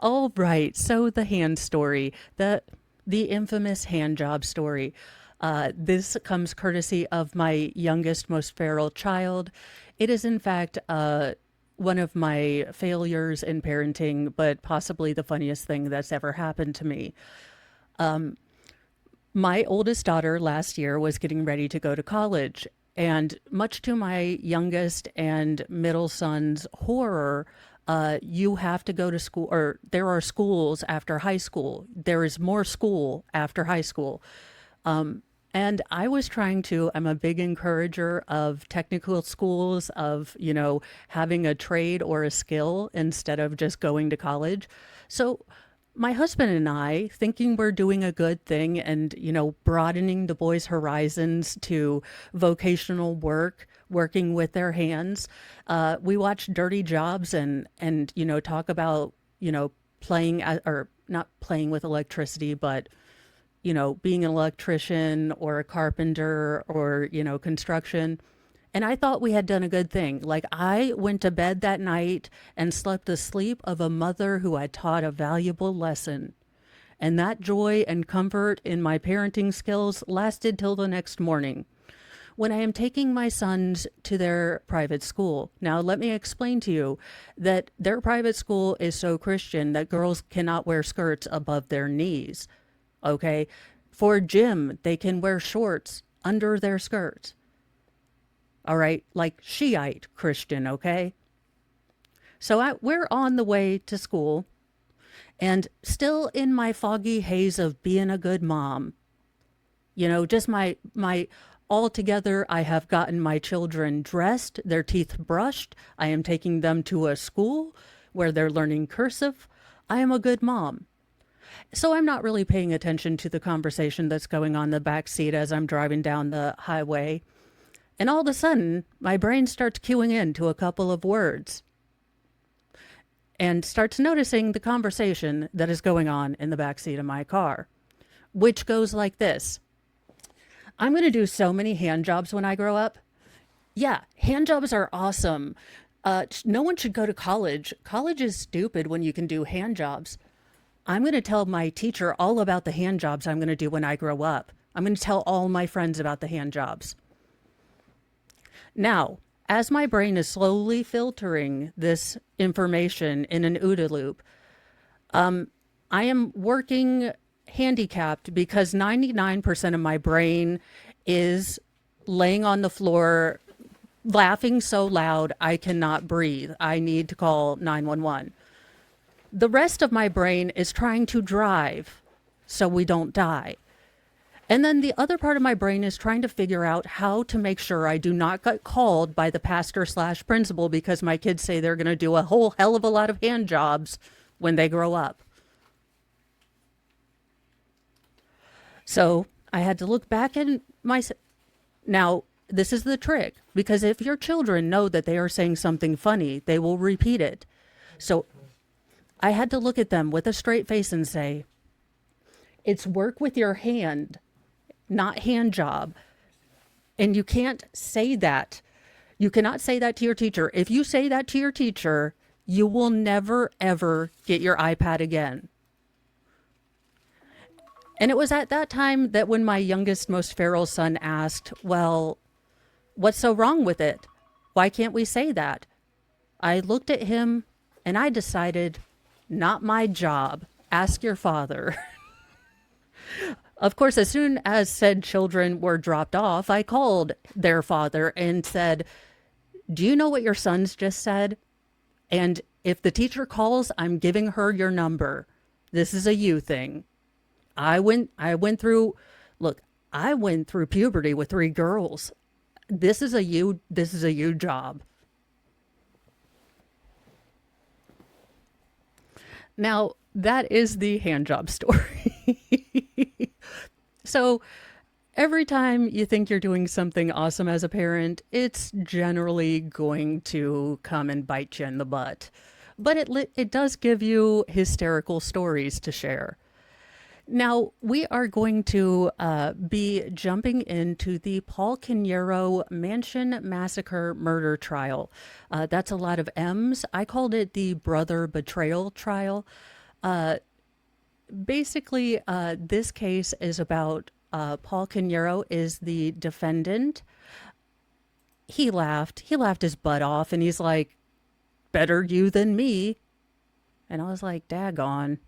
All right. So the hand story, the infamous hand job story. This comes courtesy of my youngest, most feral child. It is, in fact, one of my failures in parenting, but possibly the funniest thing that's ever happened to me. My oldest daughter last year was getting ready to go to college. And much to my youngest and middle son's horror, you have to go to school, or there are schools after high school. There is more school after high school. And I was trying to, I'm a big encourager of technical schools, of, having a trade or a skill instead of just going to college. So my husband and I, thinking we're doing a good thing and, broadening the boys' horizons to vocational work, working with their hands, we watch Dirty Jobs and, talk about, playing or not playing with electricity, but being an electrician or a carpenter or, construction. And I thought we had done a good thing. Like, I went to bed that night and slept the sleep of a mother who had taught a valuable lesson. And that joy and comfort in my parenting skills lasted till the next morning, when I am taking my sons to their private school. Now, let me explain to you that their private school is so Christian that girls cannot wear skirts above their knees. Okay? For gym, they can wear shorts under their skirts. All right? Like Shiite Christian, okay? So we're on the way to school, and still in my foggy haze of being a good mom. Just my altogether, I have gotten my children dressed, their teeth brushed. I am taking them to a school where they're learning cursive. I am a good mom. So I'm not really paying attention to the conversation that's going on in the back seat as I'm driving down the highway. And all of a sudden, my brain starts cueing into a couple of words and starts noticing the conversation that is going on in the back seat of my car, which goes like this. I'm going to do so many hand jobs when I grow up. Yeah, hand jobs are awesome. No one should go to college. College is stupid when you can do hand jobs. I'm going to tell my teacher all about the hand jobs I'm going to do when I grow up. I'm going to tell all my friends about the hand jobs. Now, as my brain is slowly filtering this information in an OODA loop, I am working handicapped because 99% of my brain is laying on the floor, laughing so loud I cannot breathe. I need to call 911. The rest of my brain is trying to drive so we don't die. And then the other part of my brain is trying to figure out how to make sure I do not get called by the pastor/principal because my kids say they're going to do a whole hell of a lot of hand jobs when they grow up. So I had to look back in my... Now, this is the trick, because if your children know that they are saying something funny, they will repeat it. So I had to look at them with a straight face and say, it's work with your hand, not hand job. And you can't say that. You cannot say that to your teacher. If you say that to your teacher, you will never, ever get your iPad again. And it was at that time that when my youngest, most feral son asked, well, what's so wrong with it? Why can't we say that? I looked at him and I decided, not my job. Ask your father. Of course, as soon as said children were dropped off, I called their father and said, do you know what your sons just said? And if the teacher calls, I'm giving her your number. This is a you thing. I went through puberty with 3 girls. This is a you job. Now, that is the hand job story. So every time you think you're doing something awesome as a parent, it's generally going to come and bite you in the butt. But it does give you hysterical stories to share. Now, we are going to be jumping into the Paul Caneiro Mansion Massacre murder trial. That's a lot of M's. I called it the brother betrayal trial. Basically, this case is about Paul Caneiro is the defendant. He laughed. He laughed his butt off, and he's like, "Better you than me." And I was like, "Daggone,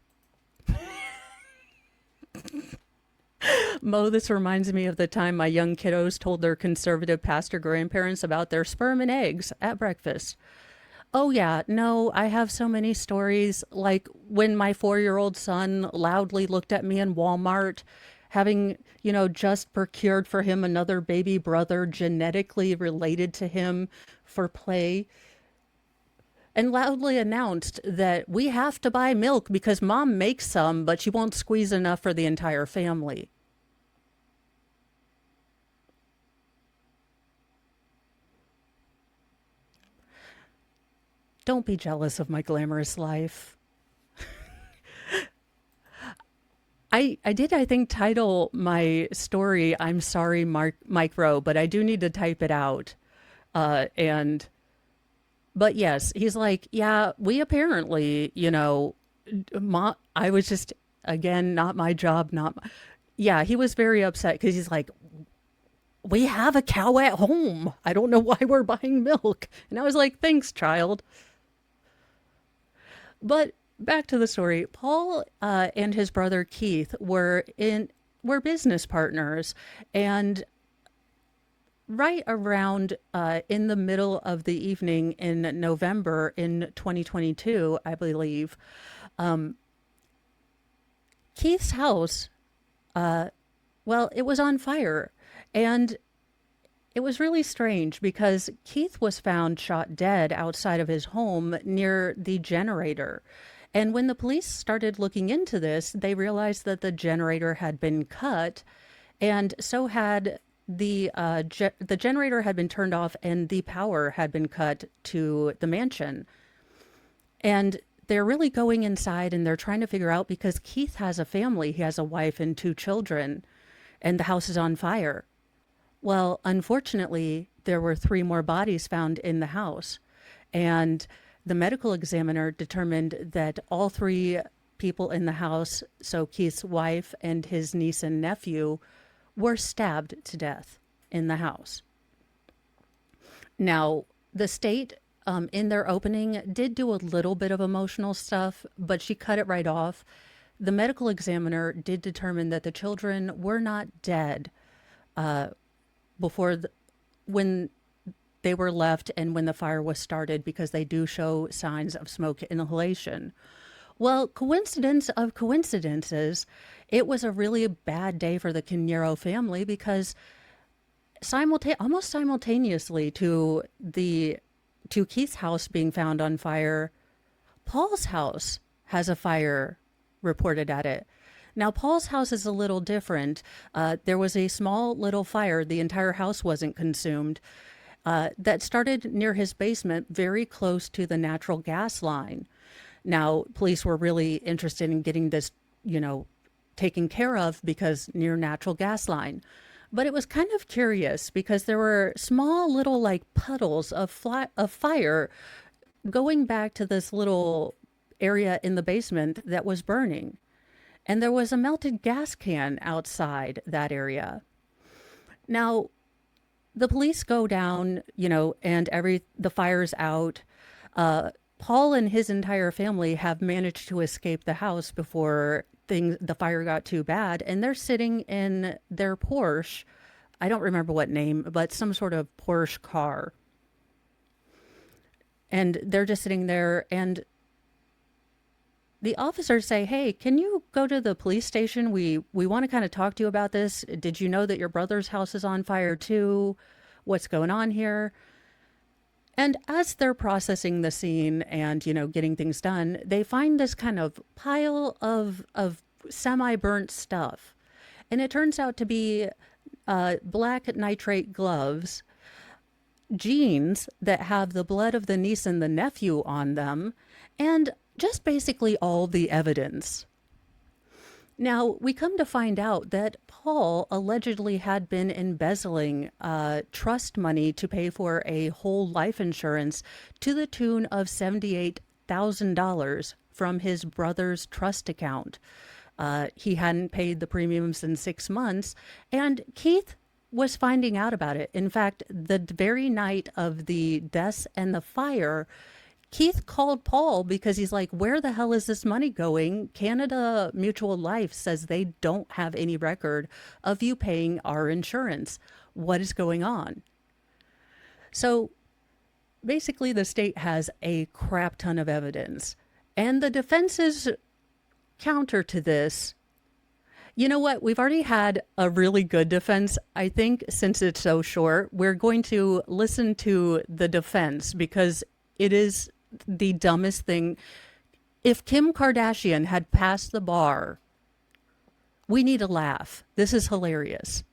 Mo." This reminds me of the time my young kiddos told their conservative pastor grandparents about their sperm and eggs at breakfast. Oh, yeah. No, I have so many stories. Like when my 4-year-old son loudly looked at me in Walmart, having, just procured for him another baby brother genetically related to him for play, and loudly announced that we have to buy milk because mom makes some, but she won't squeeze enough for the entire family. Don't be jealous of my glamorous life. I think, title my story, I'm sorry, Micro, but I do need to type it out. And, but yes, he's like, yeah, we apparently, I was just, again, not my job, yeah, he was very upset because he's like, we have a cow at home. I don't know why we're buying milk. And I was like, thanks, child. But back to the story. Paul and his brother Keith were business partners, and right around in the middle of the evening in November in 2022, I believe, Keith's house, well, it was on fire, and it was really strange because Keith was found shot dead outside of his home near the generator. And when the police started looking into this, they realized that the generator had been cut, and so had the generator had been turned off, and the power had been cut to the mansion. And they're really going inside and they're trying to figure out, because Keith has a family, he has a wife and 2 children, and the house is on fire. Well, unfortunately, there were 3 more bodies found in the house. And the medical examiner determined that all 3 people in the house, so Keith's wife and his niece and nephew, were stabbed to death in the house. Now, the state, in their opening, did do a little bit of emotional stuff, but she cut it right off. The medical examiner did determine that the children were not dead before when they were left and when the fire was started, because they do show signs of smoke inhalation. Well, coincidence of coincidences, it was a really bad day for the Canerio family, because almost simultaneously to Keith's house being found on fire, Paul's house has a fire reported at it. Now, Paul's house is a little different. There was a small little fire. The entire house wasn't consumed. That started near his basement, very close to the natural gas line. Now, police were really interested in getting this, taken care of, because near natural gas line. But it was kind of curious because there were small little like puddles of fire going back to this little area in the basement that was burning. And there was a melted gas can outside that area. Now, the police go down, and the fire's out. Paul and his entire family have managed to escape the house before the fire got too bad, and they're sitting in their Porsche. I don't remember what name, but some sort of Porsche car. And they're just sitting there, and the officers say, "Hey, can you go to the police station? We want to kind of talk to you about this. Did you know that your brother's house is on fire too? What's going on here?" And as they're processing the scene and, getting things done, they find this kind of pile of semi-burnt stuff. And it turns out to be black nitrate gloves, jeans that have the blood of the niece and the nephew on them, and just basically all the evidence. Now, we come to find out that Paul allegedly had been embezzling trust money to pay for a whole life insurance to the tune of $78,000 from his brother's trust account. He hadn't paid the premiums in 6 months, and Keith was finding out about it. In fact, the very night of the deaths and the fire, Keith called Paul because he's like, where the hell is this money going? Canada Mutual Life says they don't have any record of you paying our insurance. What is going on? So basically, the state has a crap ton of evidence. And the defense's counter to this, you know what? We've already had a really good defense. I think since it's so short, we're going to listen to the defense because it is the dumbest thing. If Kim Kardashian had passed the bar, we need a laugh. This is hilarious.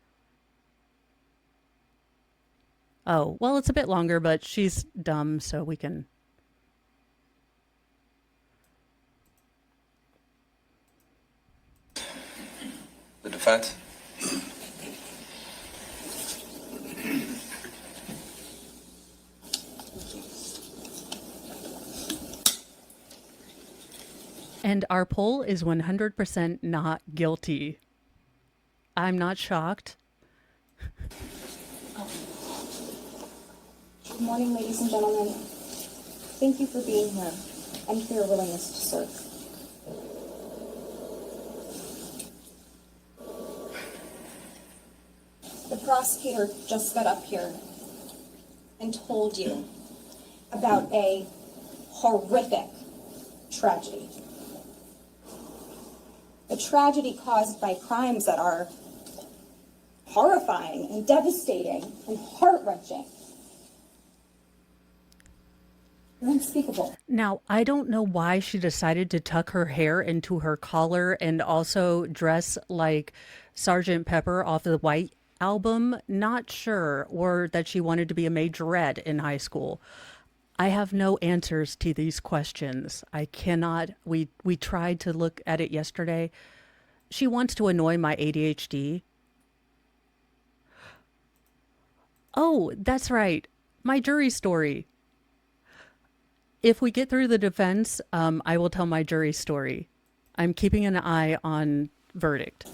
Oh, well, it's a bit longer, but she's dumb, so we can. The defense? And our poll is 100% not guilty. I'm not shocked. Good morning, ladies and gentlemen. Thank you for being here and for your willingness to serve. The prosecutor just got up here and told you about a horrific tragedy. A tragedy caused by crimes that are horrifying and devastating and heart-wrenching. They're unspeakable. Now, I don't know why she decided to tuck her hair into her collar and also dress like Sergeant Pepper off the White Album. Not sure. Or that she wanted to be a majorette in high school. I have no answers to these questions. I cannot. We tried to look at it yesterday. She wants to annoy my ADHD. Oh, that's right. My jury story. If we get through the defense, I will tell my jury story. I'm keeping an eye on verdict.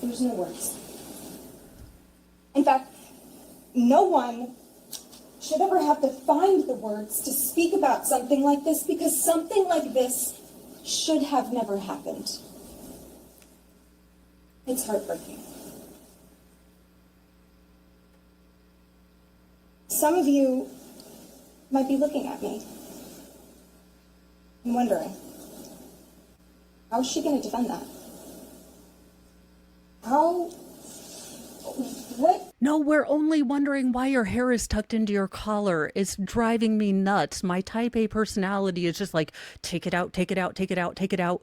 There's no words. In fact, no one should ever have to find the words to speak about something like this because something like this should have never happened. It's heartbreaking. Some of you might be looking at me and wondering, how is she going to defend that? What? No, we're only wondering why your hair is tucked into your collar. It's driving me nuts. My type A personality is just like, take it out, take it out, take it out, take it out.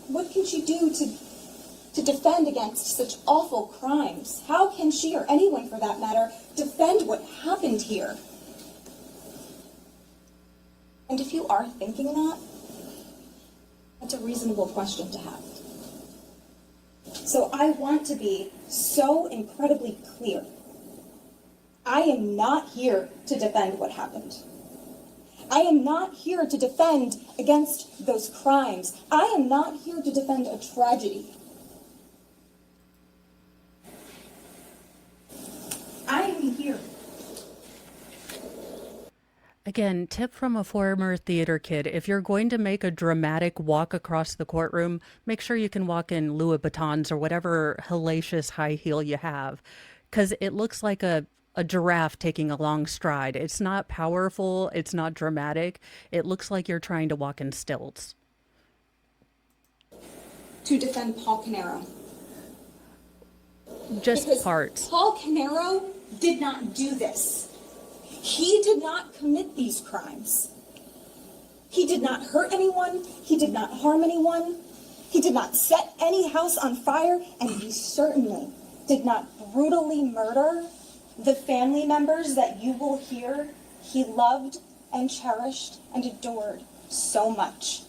What can she do to defend against such awful crimes? How can she, or anyone for that matter, defend what happened here? And if you are thinking that, that's a reasonable question to have. So I want to be so incredibly clear. I am not here to defend what happened. I am not here to defend against those crimes. I am not here to defend a tragedy. I am here. Again, tip from a former theater kid. If you're going to make a dramatic walk across the courtroom, make sure you can walk in Louis Vuittons or whatever hellacious high heel you have, because it looks like a giraffe taking a long stride. It's not powerful. It's not dramatic. It looks like you're trying to walk in stilts. To defend Paul Caneiro. Just Because parts. Paul Caneiro did not do this. He did not commit these crimes. He did not hurt anyone. He did not harm anyone. He did not set any house on fire. And he certainly did not brutally murder the family members that you will hear he loved and cherished and adored so much.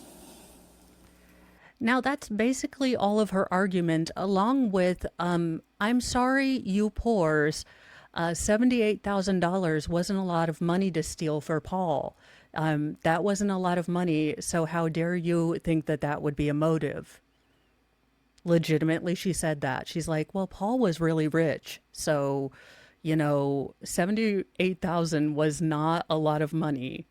Now, that's basically all of her argument, along with, I'm sorry, you poors. $78,000 wasn't a lot of money to steal for Paul. That wasn't a lot of money, so how dare you think that that would be a motive? Legitimately, she said that. She's like, well, Paul was really rich, so, 78,000 was not a lot of money.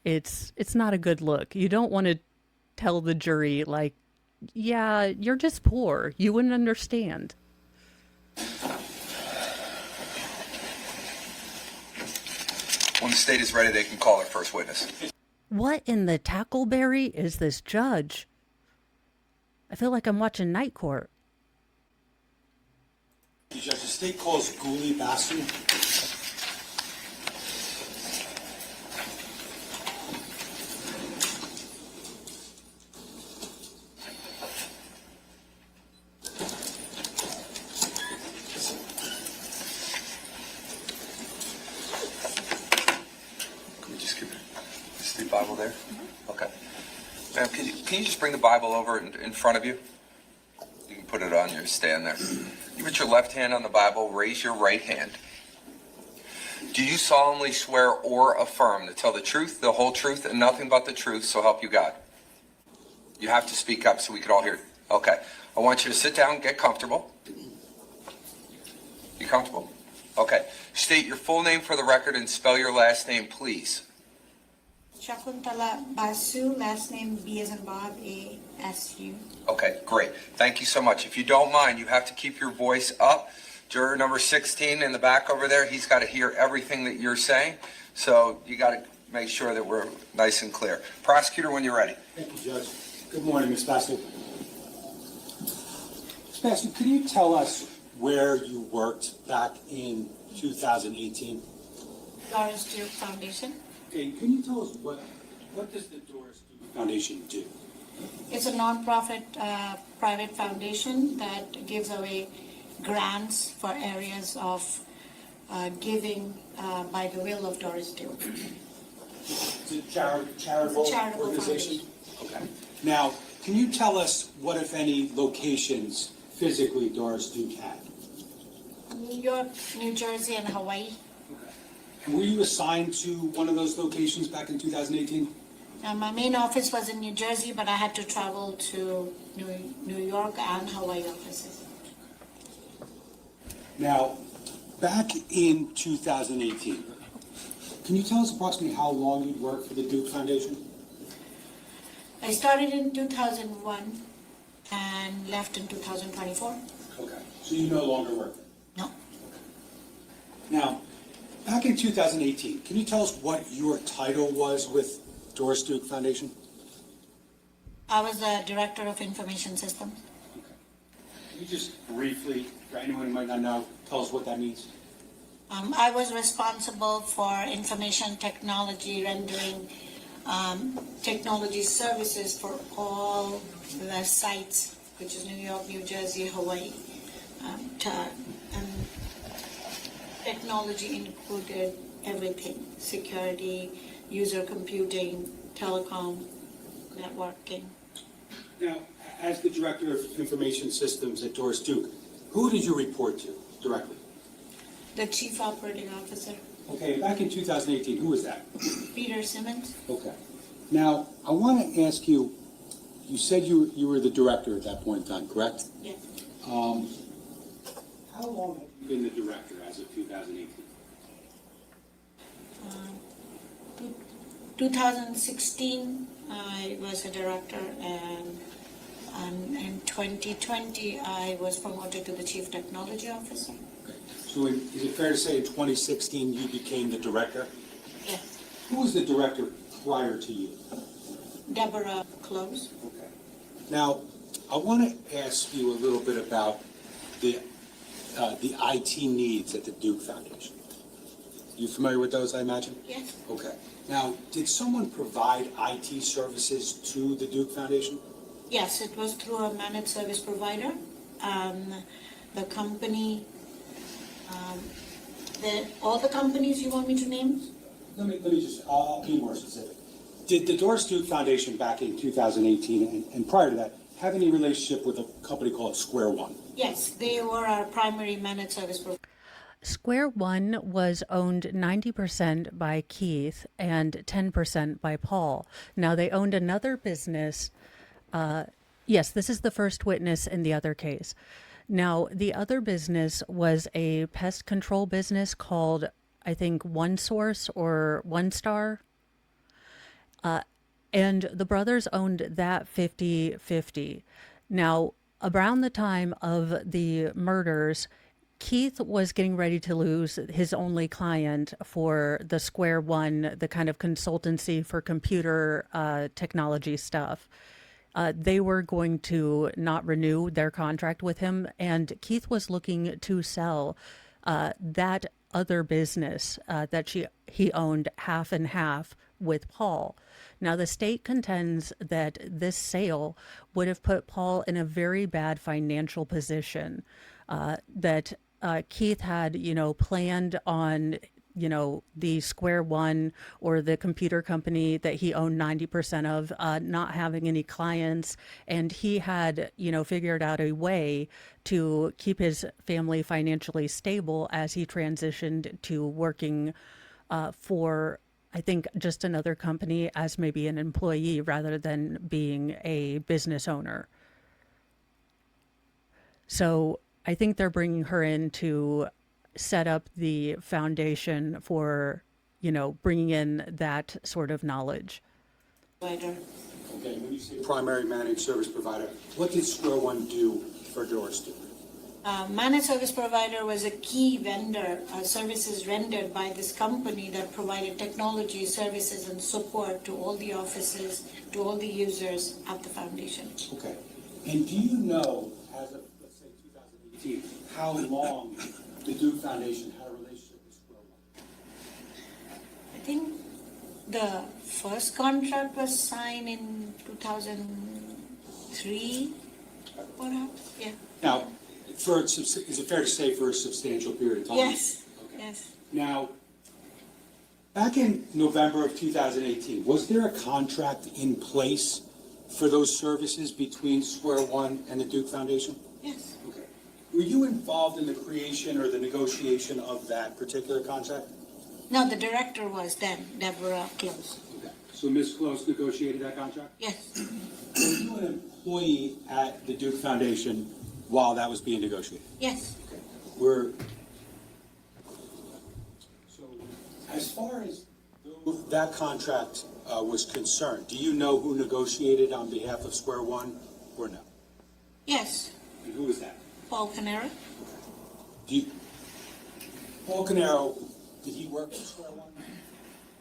It's not a good look. You don't want to tell the jury, like, yeah, you're just poor. You wouldn't understand. When the state is ready, they can call their first witness. What in the tackleberry is this judge? I feel like I'm watching Night Court. Judge, the state calls Ghoulie Basu. Can we just give is the Bible there? Okay. Ma'am, can you just bring the Bible over in front of you? You can put it on your stand there. You put your left hand on the Bible, raise your right hand. Do you solemnly swear or affirm to tell the truth, the whole truth, and nothing but the truth, so help you God? You have to speak up so we can all hear. Okay. I want you to sit down, get comfortable. You comfortable? Okay. State your full name for the record and spell your last name, please. Shakuntala Basu, last name B as in Bob, A-S-U. Okay, great. Thank you so much. If you don't mind, you have to keep your voice up. Juror number 16 in the back over there, he's got to hear everything that you're saying. So you got to make sure that we're nice and clear. Prosecutor, when you're ready. Thank you, Judge. Good morning, Ms. Basu. Ms. Basu, could you tell us where you worked back in 2018? Doris Duke Foundation. Okay, can you tell us what does the Doris Duke Foundation do? It's a non-profit private foundation that gives away grants for areas of giving by the will of Doris Duke. It's a charitable organization? Foundation. Okay. Now, can you tell us what, if any, locations physically Doris Duke had? New York, New Jersey, and Hawaii. And were you assigned to one of those locations back in 2018? My main office was in New Jersey, but I had to travel to New York and Hawaii offices. Now, back in 2018, can you tell us approximately how long you'd worked for the Duke Foundation? I started in 2001 and left in 2024. Okay, so you no longer work there? No. Now, back in 2018, can you tell us what your title was with Doris Duke Foundation? I was the Director of Information Systems. Okay. Can you just briefly, for anyone who might not know, tell us what that means? I was responsible for information technology, rendering technology services for all the sites, which is New York, New Jersey, Hawaii. And technology included everything: security, user computing, telecom, networking. Now, as the Director of Information Systems at Doris Duke, who did you report to directly? The Chief Operating Officer, Okay, back in 2018, who was that? Peter Simmons. Okay. Now, I want to ask you, you said you were the director at that point in time, correct? Yes. How long have you been the director as of 2018? 2016, I was a director, and in 2020, I was promoted to the Chief Technology Officer. Okay. So is it fair to say in 2016 you became the director? Yes. Who was the director prior to you? Deborah Close. Okay. Now, I want to ask you a little bit about the IT needs at the Duke Foundation. You familiar with those, I imagine? Yes. Okay. Now, did someone provide IT services to the Duke Foundation? Yes, it was through a managed service provider. The company, all the companies you want me to name? Let me just, I'll be more specific. Did the Doris Duke Foundation back in 2018 and prior to that have any relationship with a company called Square One? Yes, they were our primary managed service provider. Square One was owned 90% by Keith and 10% by Paul. Now, they owned another business. Yes, this is the first witness in the other case. Now, the other business was a pest control business called, I think, One Source or One Star. And the brothers owned that 50-50. Now, around the time of the murders, Keith was getting ready to lose his only client for the Square One, the kind of consultancy for computer technology stuff. They were going to not renew their contract with him, and Keith was looking to sell that other business that he owned half and half with Paul. Now, the state contends that this sale would have put Paul in a very bad financial position, that Keith had, planned on, the Square One or the computer company that he owned 90% of, not having any clients. And he had, figured out a way to keep his family financially stable as he transitioned to working for, I think, just another company as maybe an employee rather than being a business owner. So I think they're bringing her in to set up the foundation for, bringing in that sort of knowledge. Okay, when you say primary managed service provider, what did Square One do for Doris do? Managed service provider was a key vendor, services rendered by this company that provided technology, services, and support to all the offices, to all the users at the foundation. Okay, and do you know, as of, let's say, 2018, how long the Duke Foundation had a relationship with Square One? I think the first contract was signed in 2003, perhaps, yeah. Now, is it fair to say for a substantial period of time? Yes, Okay. yes. Now, back in November of 2018, was there a contract in place for those services between Square One and the Duke Foundation? Yes. Okay. Were you involved in the creation or the negotiation of that particular contract? No, the director was then, Deborah Close. Okay. So Ms. Close negotiated that contract? Yes, Were you an employee at the Duke Foundation while that was being negotiated? yes. Okay. So as far as that contract was concerned, do you know who negotiated on behalf of Square One or no? Yes, And who was that? Paul Caneiro. Paul Caneiro, did he work for Square One?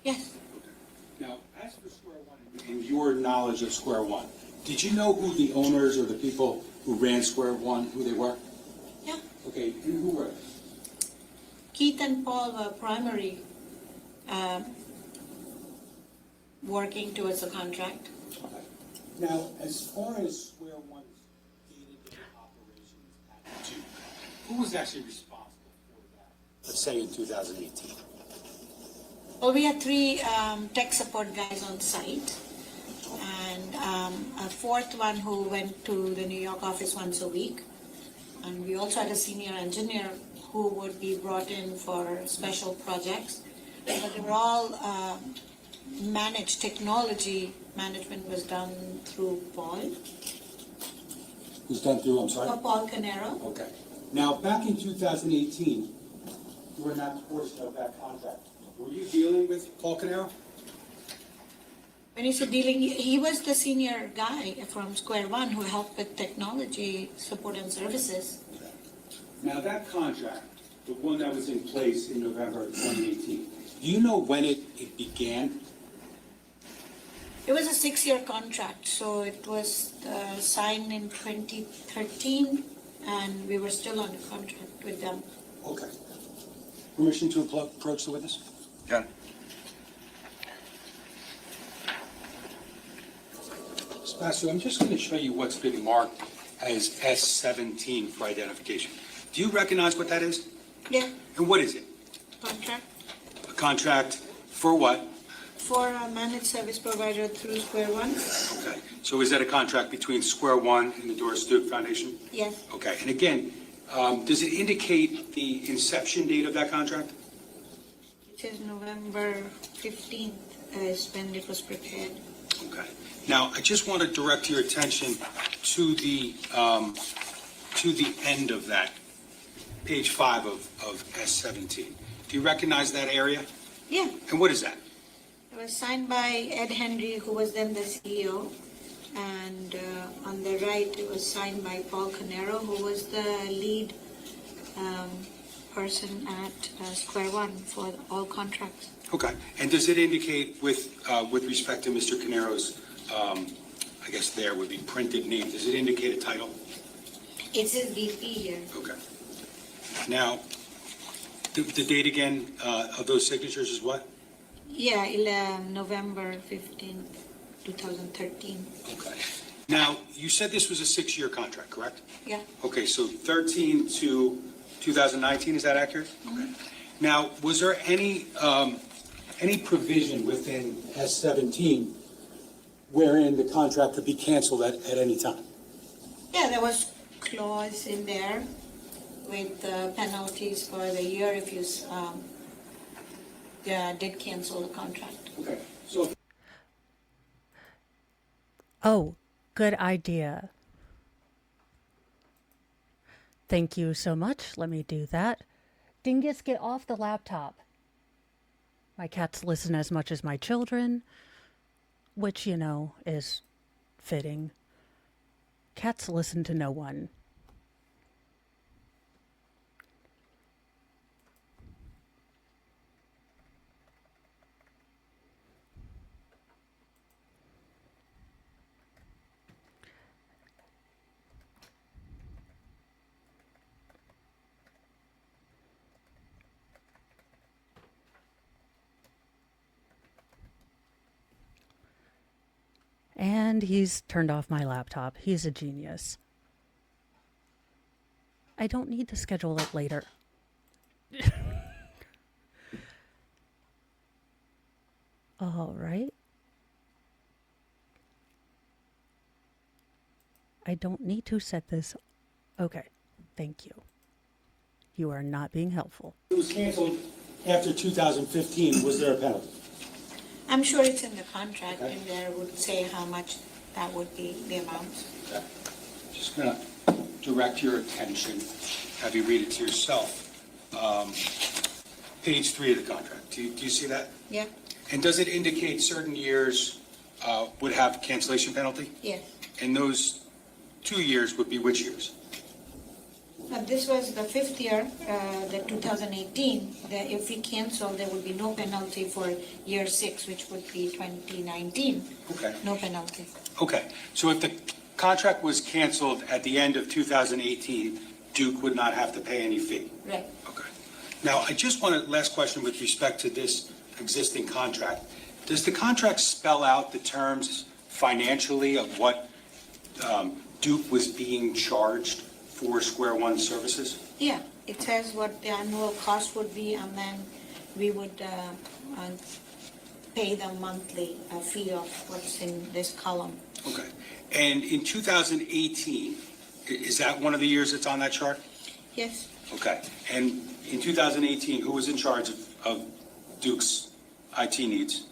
Yes, Now, as for Square One and your knowledge of Square One, did you know who the owners or the people who ran Square One, who they were? yeah. Okay, and who were they? Keith and Paul were primary working towards the contract. Okay. Now, as far as Square One's day-to-day operations at Duke, who was actually responsible for that? Let's say in 2018. Well, we had 3 tech support guys on site, and a 4th one who went to the New York office once a week. And we also had a senior engineer who would be brought in for special projects. But they were all managed. Technology management was done through Paul. Who's done through, I'm sorry? Paul Caneiro. Okay. Now, back in 2018, you were not portion of that contract. Were you dealing with Paul Caneiro? When you said dealing, he was the senior guy from Square One who helped with technology support and services. Now, that contract, the one that was in place in November of 2018, do you know when it began? It was a 6-year contract, so it was signed in 2013, and we were still on a contract with them. Okay. Permission to approach the witness? John? Sebastian, I'm just going to show you what's been marked as S17 for identification. Do you recognize what that is? Yeah, And what is it? contract. A contract for what? For a managed service provider through Square One? Okay, so is that a contract between Square One and the Doris Duke Foundation? Yes. Okay, and again, does it indicate the inception date of that contract? It says November 15th is when it was prepared. Okay. Now, I just want to direct your attention to the end of that, page 5 of S17. Do you recognize that area? Yeah, And what is that? it was signed by Ed Henry, who was then the CEO. And on the right, it was signed by Paul Caneiro, who was the lead person at Square One for all contracts. Okay. And does it indicate with respect to Mr. Canero's, I guess there would be printed name, does it indicate a title? It says VP here. Okay. Now, the date again of those signatures is what? Yeah, November 15th, 2013. Okay. Now, you said this was a 6-year contract, correct? Yeah. Okay, so 13 to 2019, is that accurate? Okay. Now, was there any provision within S17 wherein the contract could be canceled at any time? Yeah, there was clause in there with penalties for the year if you did cancel the contract. Okay. So Oh, good idea. Thank you so much. Let me do that. Dingus, get off the laptop. My cats listen as much as my children, which, is fitting. Cats listen to no one. And he's turned off my laptop. He's a genius. I don't need to schedule it later. All right. I don't need to set this. Okay. Thank you. You are not being helpful. it was canceled after 2015, was there a penalty? I'm sure it's in the contract, Okay. and there would say how much that would be, the amount. Okay. Just going to direct your attention, have you read it to yourself. Page 3 of the contract. Do you see that? Yeah, And does it indicate certain years would have cancellation penalty? yes. And those 2 years would be which years? This was the 5th year, the 2018. If we cancel, there would be no penalty for year 6, which would be 2019. Okay. No penalty. Okay. So if the contract was canceled at the end of 2018, Duke would not have to pay any fee? Right. Okay. Now, I just want a last question with respect to this existing contract. Does the contract spell out the terms financially of what Duke was being charged for Square One services? Yeah, it says what the annual cost would be, and then we would pay the monthly fee of what's in this column. Okay. And in 2018, is that one of the years that's on that chart? Yes, Okay. And in 2018, who was in charge of Duke's IT needs?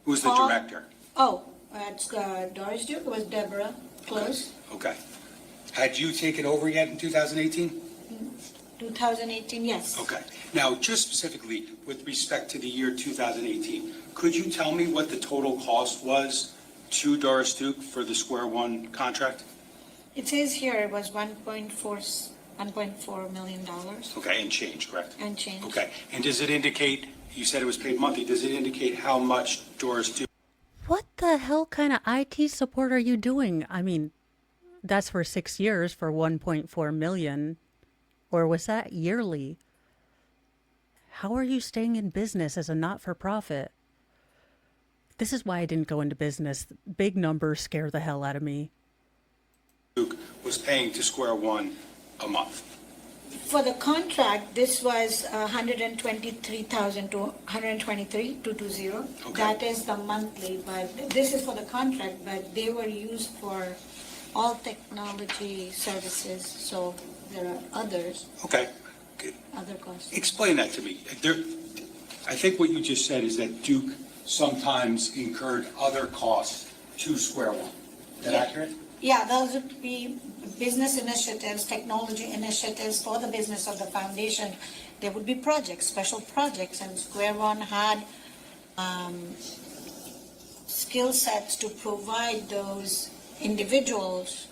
Who was the Paul- director? It's Doris Duke, it was Deborah Close, Okay. Had you taken over yet in 2018? 2018, yes. Okay. Now, just specifically with respect to the year 2018, could you tell me what the total cost was to Doris Duke for the Square One contract? It says here it was $1.4 million Okay, and change, correct? and change. Okay. And does it indicate, you said it was paid monthly, does it indicate how much Doris Duke? What the hell kind of IT support are you doing? I mean, that's for 6 years for 1.4 million. Or was that yearly? How are you staying in business as a not-for-profit? This is why I didn't go into business. Big numbers scare the hell out of me. Duke was paying to Square One a month. For the contract, this was 123,000 to 123,220. Okay. That is the monthly, but this is for the contract, but they were used for all technology services, so there are others, Okay. other costs. Explain that to me. I think what you just said is that Duke sometimes incurred other costs to Square One. Is that Yeah. accurate? Yeah, those would be business initiatives, technology initiatives for the business of the foundation. There would be projects, special projects, and Square One had skill sets to provide those individuals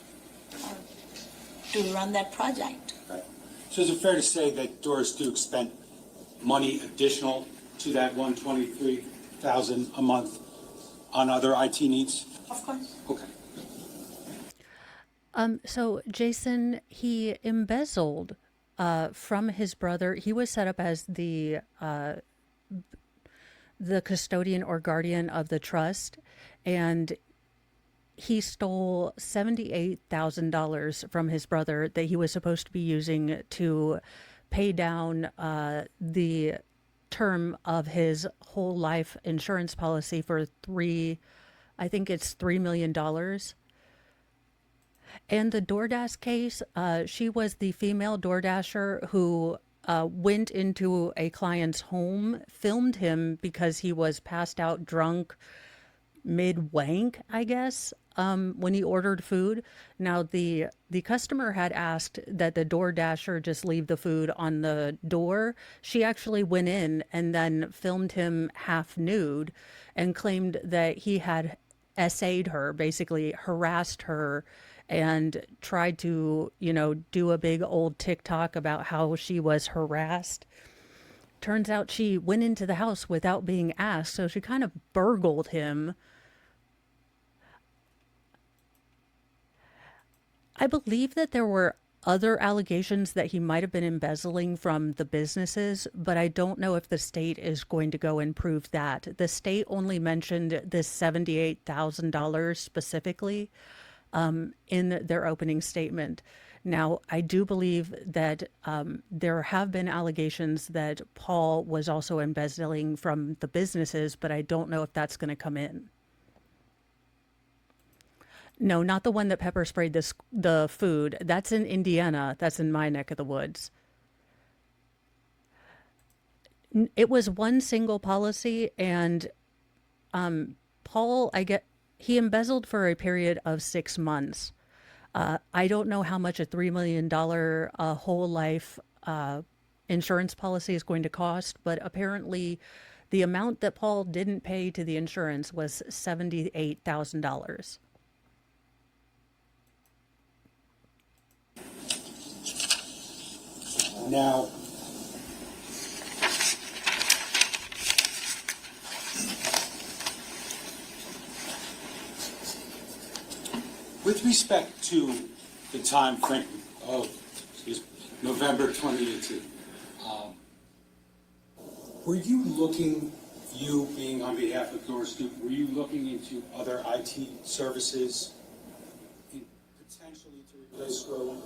to run that project. Right. So is it fair to say that Doris Duke spent money additional to that 123,000 a month on other IT needs? Of course. Okay. So Jason, he embezzled from his brother. He was set up as the custodian or guardian of the trust, and he stole $78,000 from his brother that he was supposed to be using to pay down the term of his whole life insurance policy for I think it's $3 million. And the DoorDash case, she was the female DoorDasher who went into a client's home, filmed him because he was passed out drunk mid-wank, I guess, when he ordered food. Now, the customer had asked that the DoorDasher just leave the food on the door. She actually went in and then filmed him half nude and claimed that he had essayed her, basically harassed her, and tried to, do a big old TikTok about how she was harassed. Turns out she went into the house without being asked, so she kind of burgled him. I believe that there were other allegations that he might have been embezzling from the businesses, but I don't know if the state is going to go and prove that. The state only mentioned this $78,000 specifically in their opening statement. Now, I do believe that there have been allegations that Paul was also embezzling from the businesses, but I don't know if that's going to come in. No, not the one that pepper sprayed the food. That's in Indiana. That's in my neck of the woods. It was one single policy, and Paul, he embezzled for a period of 6 months. I don't know how much a $3 million whole life insurance policy is going to cost, but apparently the amount that Paul didn't pay to the insurance was $78,000. Now, with respect to the time frame of November 2018, were you looking, you being on behalf of Doris Duke, were you looking into other IT services potentially to replace Square One?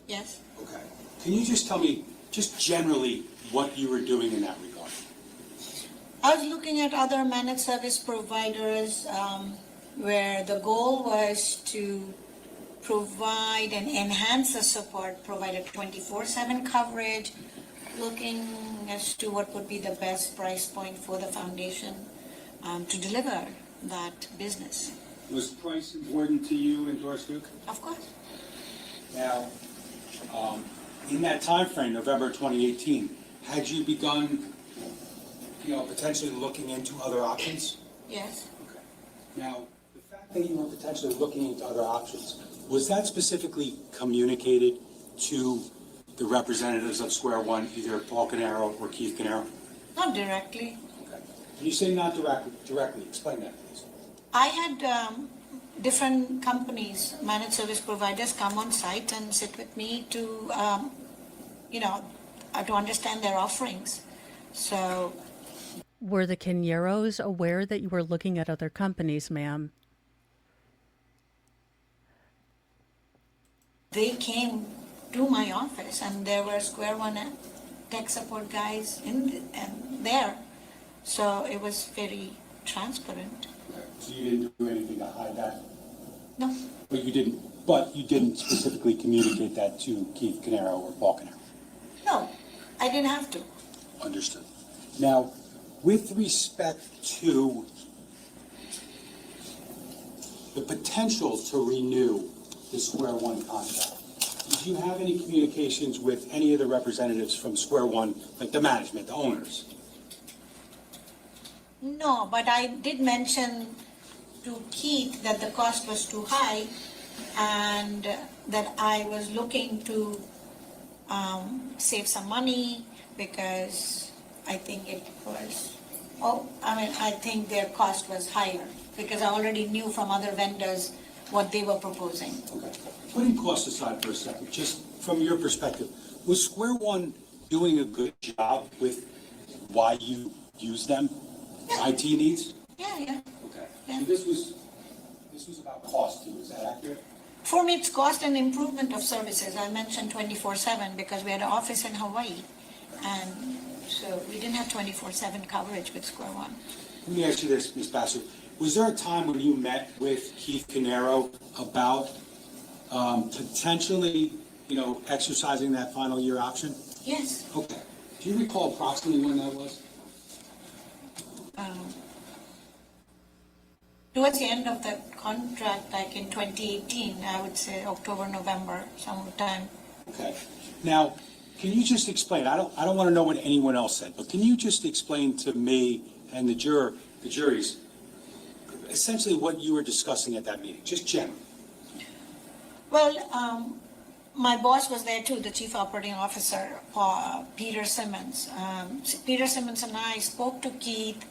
Yes. Okay. Can you just tell me, just generally, what you were doing in that regard? I was looking at other managed service providers where the goal was to provide and enhance the support, provided 24/7 coverage, looking as to what would be the best price point for the foundation to deliver that business. Was price important to you and Doris Duke? Of course. Now, in that time frame, November 2018, had you begun, potentially looking into other options? Yes. Okay. Now, the fact that you were potentially looking into other options, was that specifically communicated to the representatives of Square One, either Paul Caneiro or Keith Caneiro? Not directly. Okay. When you say not directly, explain that, please. I had different companies, managed service providers, come on site and sit with me to, to understand their offerings. So, Were the Caneros aware that you were looking at other companies, ma'am? they came to my office, and there were Square One tech support guys and there. So it was very transparent. So you didn't do anything to hide that? No, But you didn't specifically communicate that to Keith Caneiro or Paul Caneiro? no, I didn't have to. Understood. Now, with respect to the potential to renew the Square One contract, did you have any communications with any of the representatives from Square One, like the management, the owners? No, but I did mention to Keith that the cost was too high and that I was looking to save some money because I think I think their cost was higher because I already knew from other vendors what they were proposing. Okay. Putting costs aside for a second, just from your perspective, was Square One doing a good job with why you use them? Yeah. IT needs? Yeah. Okay. Yeah. So this was about cost too, is that accurate? For me, it's cost and improvement of services. I mentioned 24/7 because we had an office in Hawaii, and so we didn't have 24/7 coverage with Square One. Let me ask you this, Ms. Bassett. Was there a time when you met with Keith Caneiro about potentially, exercising that final year option? Yes. Okay. Do you recall approximately when that was? Towards the end of the contract, like in 2018, I would say October, November, sometime. Okay. Now, can you just explain? I don't want to know what anyone else said, but can you just explain to me and the juries, essentially what you were discussing at that meeting, just generally? Well, my boss was there too, the chief operating officer, Peter Simmons. Peter Simmons and I spoke to Keith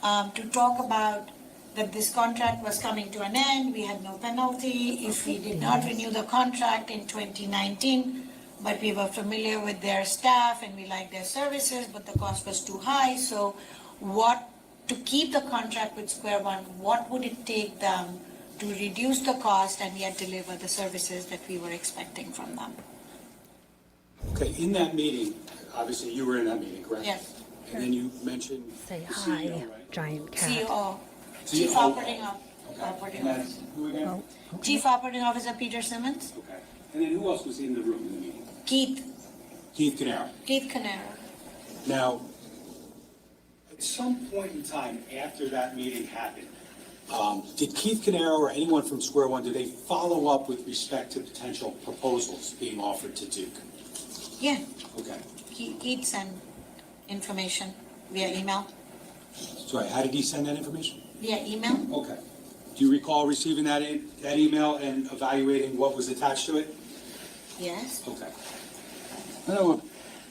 to talk about that this contract was coming to an end. We had no penalty if we did not renew the contract in 2019, but we were familiar with their staff and we liked their services, but the cost was too high. So to keep the contract with Square One, what would it take them to reduce the cost and yet deliver the services that we were expecting from them? Okay, in that meeting, obviously you were in that meeting, correct? Yes. And then you mentioned Say the hi, CEO, right? giant cat. CEO, CEO. Chief Operating Okay. And that's Officer. who again? Oh, okay. Chief Operating Officer Peter Simmons, Okay. And then who else was in the room in the meeting? Keith Keith Caneiro. Caneiro. Now, at some point in time after that meeting happened, did Keith Caneiro or anyone from Square One, did they follow up with respect to potential proposals being offered to Duke? Yeah, Okay. Keith sent information via email. Sorry, how did he send that information? Via email? Okay. Do you recall receiving that email and evaluating what was attached to it? Yes. Okay. I'm going to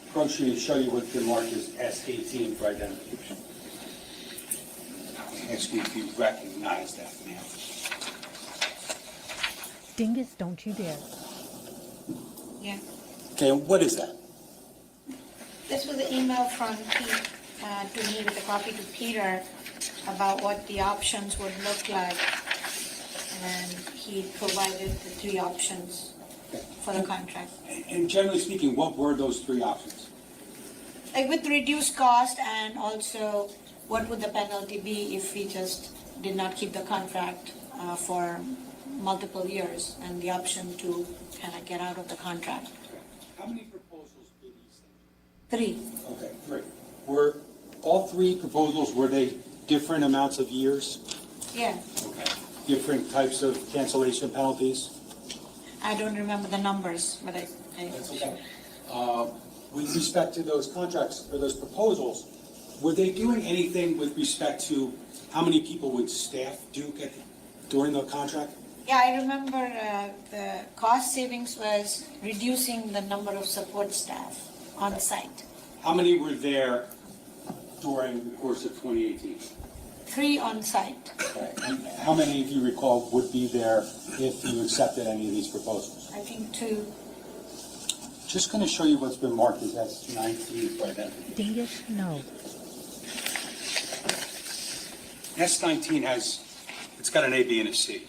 approach you to show you what's been marked as S18 for identification. I'll ask you if you recognize that now. Dingus, don't you dare. Yeah. Okay, and what is that? This was an email from Keith to me with a copy to Peter about what the options would look like. And he provided the three options for the contract. And generally speaking, what were those three options? Like with reduced cost and also what would the penalty be if we just did not keep the contract for multiple years and the option to kind of get out of the contract. How many proposals did he send? Three. Okay, great. Were all three proposals, were they different amounts of years? Yeah. Okay. Different types of cancellation penalties? I don't remember the numbers, but I That's okay. With respect to those contracts or those proposals, were they doing anything with respect to how many people would staff Duke during the contract? Yeah, I remember the cost savings was reducing the number of support staff on site. How many were there during the course of 2018? 3 on site. Okay. And how many, if you recall, would be there if you accepted any of these proposals? I think 2. Just going to show you what's been marked as S19 for identification. Dingus, no. S19 it's got an A, B, and a C.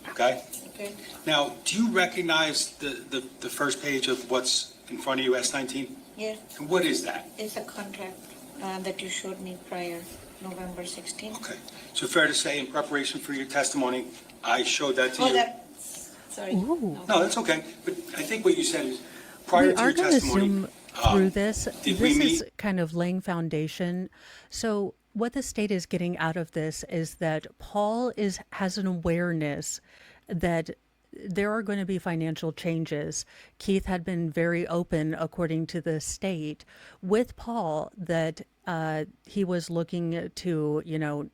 Okay? Okay. Now, do you recognize the first page of what's in front of you, S19? Yeah, And what is that? it's a contract that you showed me prior, November 16th. Okay. So fair to say, in preparation for your testimony, I showed that to Oh, you? that, sorry. Ooh. No, that's okay. But I think what you said is, prior We to are your going to testimony, zoom through this. did we This is meet? kind of laying foundation. So what the state is getting out of this is that Paul has an awareness that there are going to be financial changes. Keith had been very open, according to the state, with Paul that he was looking to,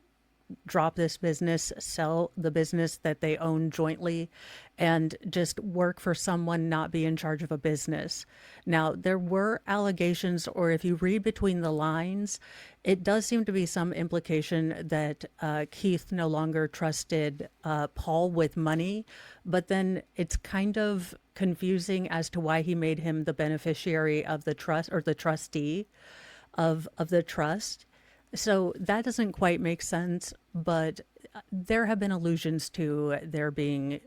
drop this business, sell the business that they own jointly, and just work for someone, not be in charge of a business. Now, there were allegations, or if you read between the lines, it does seem to be some implication that Keith no longer trusted Paul with money, but then it's kind of confusing as to why he made him the beneficiary of the trust, or the trustee of the trust. So that doesn't quite make sense, but there have been allusions to there being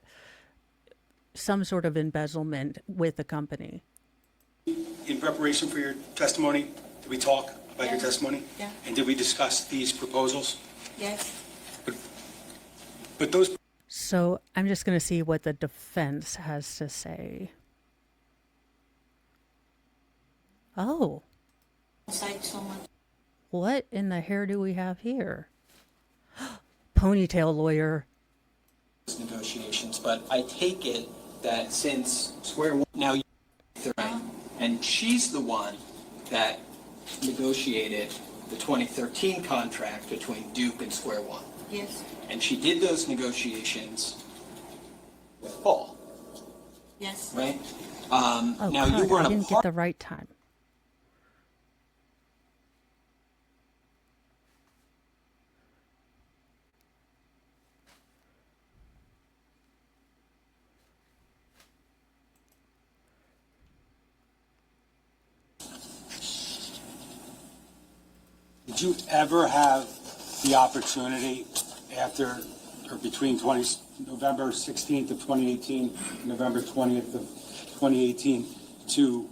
some sort of embezzlement with the company. In preparation for your testimony, did we talk about your Yeah. testimony? Yeah. And did we discuss these proposals? Yes. But those, So I'm just going to see what the defense has to say. Oh, Side so much. what in the hair do we have here? Ponytail lawyer. Negotiations, but I take it that since Square One, now you're right, and she's the one that negotiated the 2013 contract between Duke and Square One. Yes. And she did those negotiations with Paul, Yes. right? Oh, now you crud, weren't I a didn't get part. the right time. did you ever have the opportunity after, or between November 16th of 2018, and November 20th of 2018, to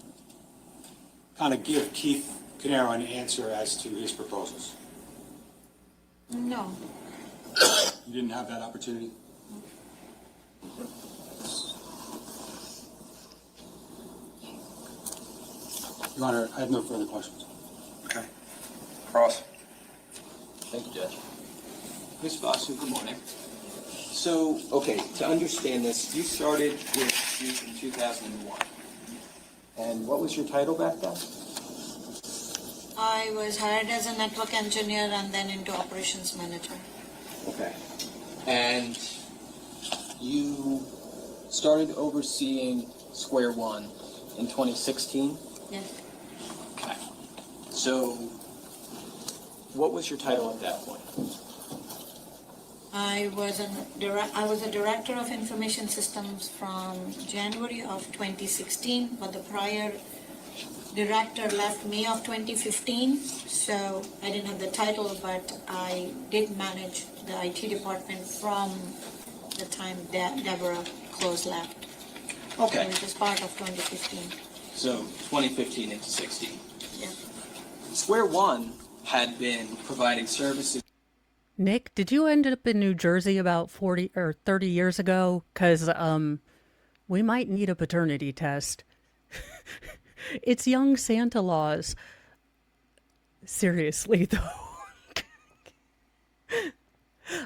kind of give Keith Caneiro an answer as to his proposals? No. You didn't have that opportunity? Your Honor, I have no further questions. Okay. Cross. Thank you, Judge. Ms. Foster, good morning. So, okay, to understand this, you started with Duke in 2001. And what was your title back then? I was hired as a network engineer and then into operations manager. Okay. And you started overseeing Square One in 2016? Yes. Okay. So, what was your title at that point? I was a director of information systems from January of 2016, but the prior director left May of 2015, so I didn't have the title, but I did manage the IT department from the time Deborah Close left. Okay. Which was part of 2015. So, 2015 into 16. Yeah. Square One had been providing services. Nick, did you end up in New Jersey about 40 or 30 years ago? Because we might need a paternity test. It's young Santa Laws. Seriously, though.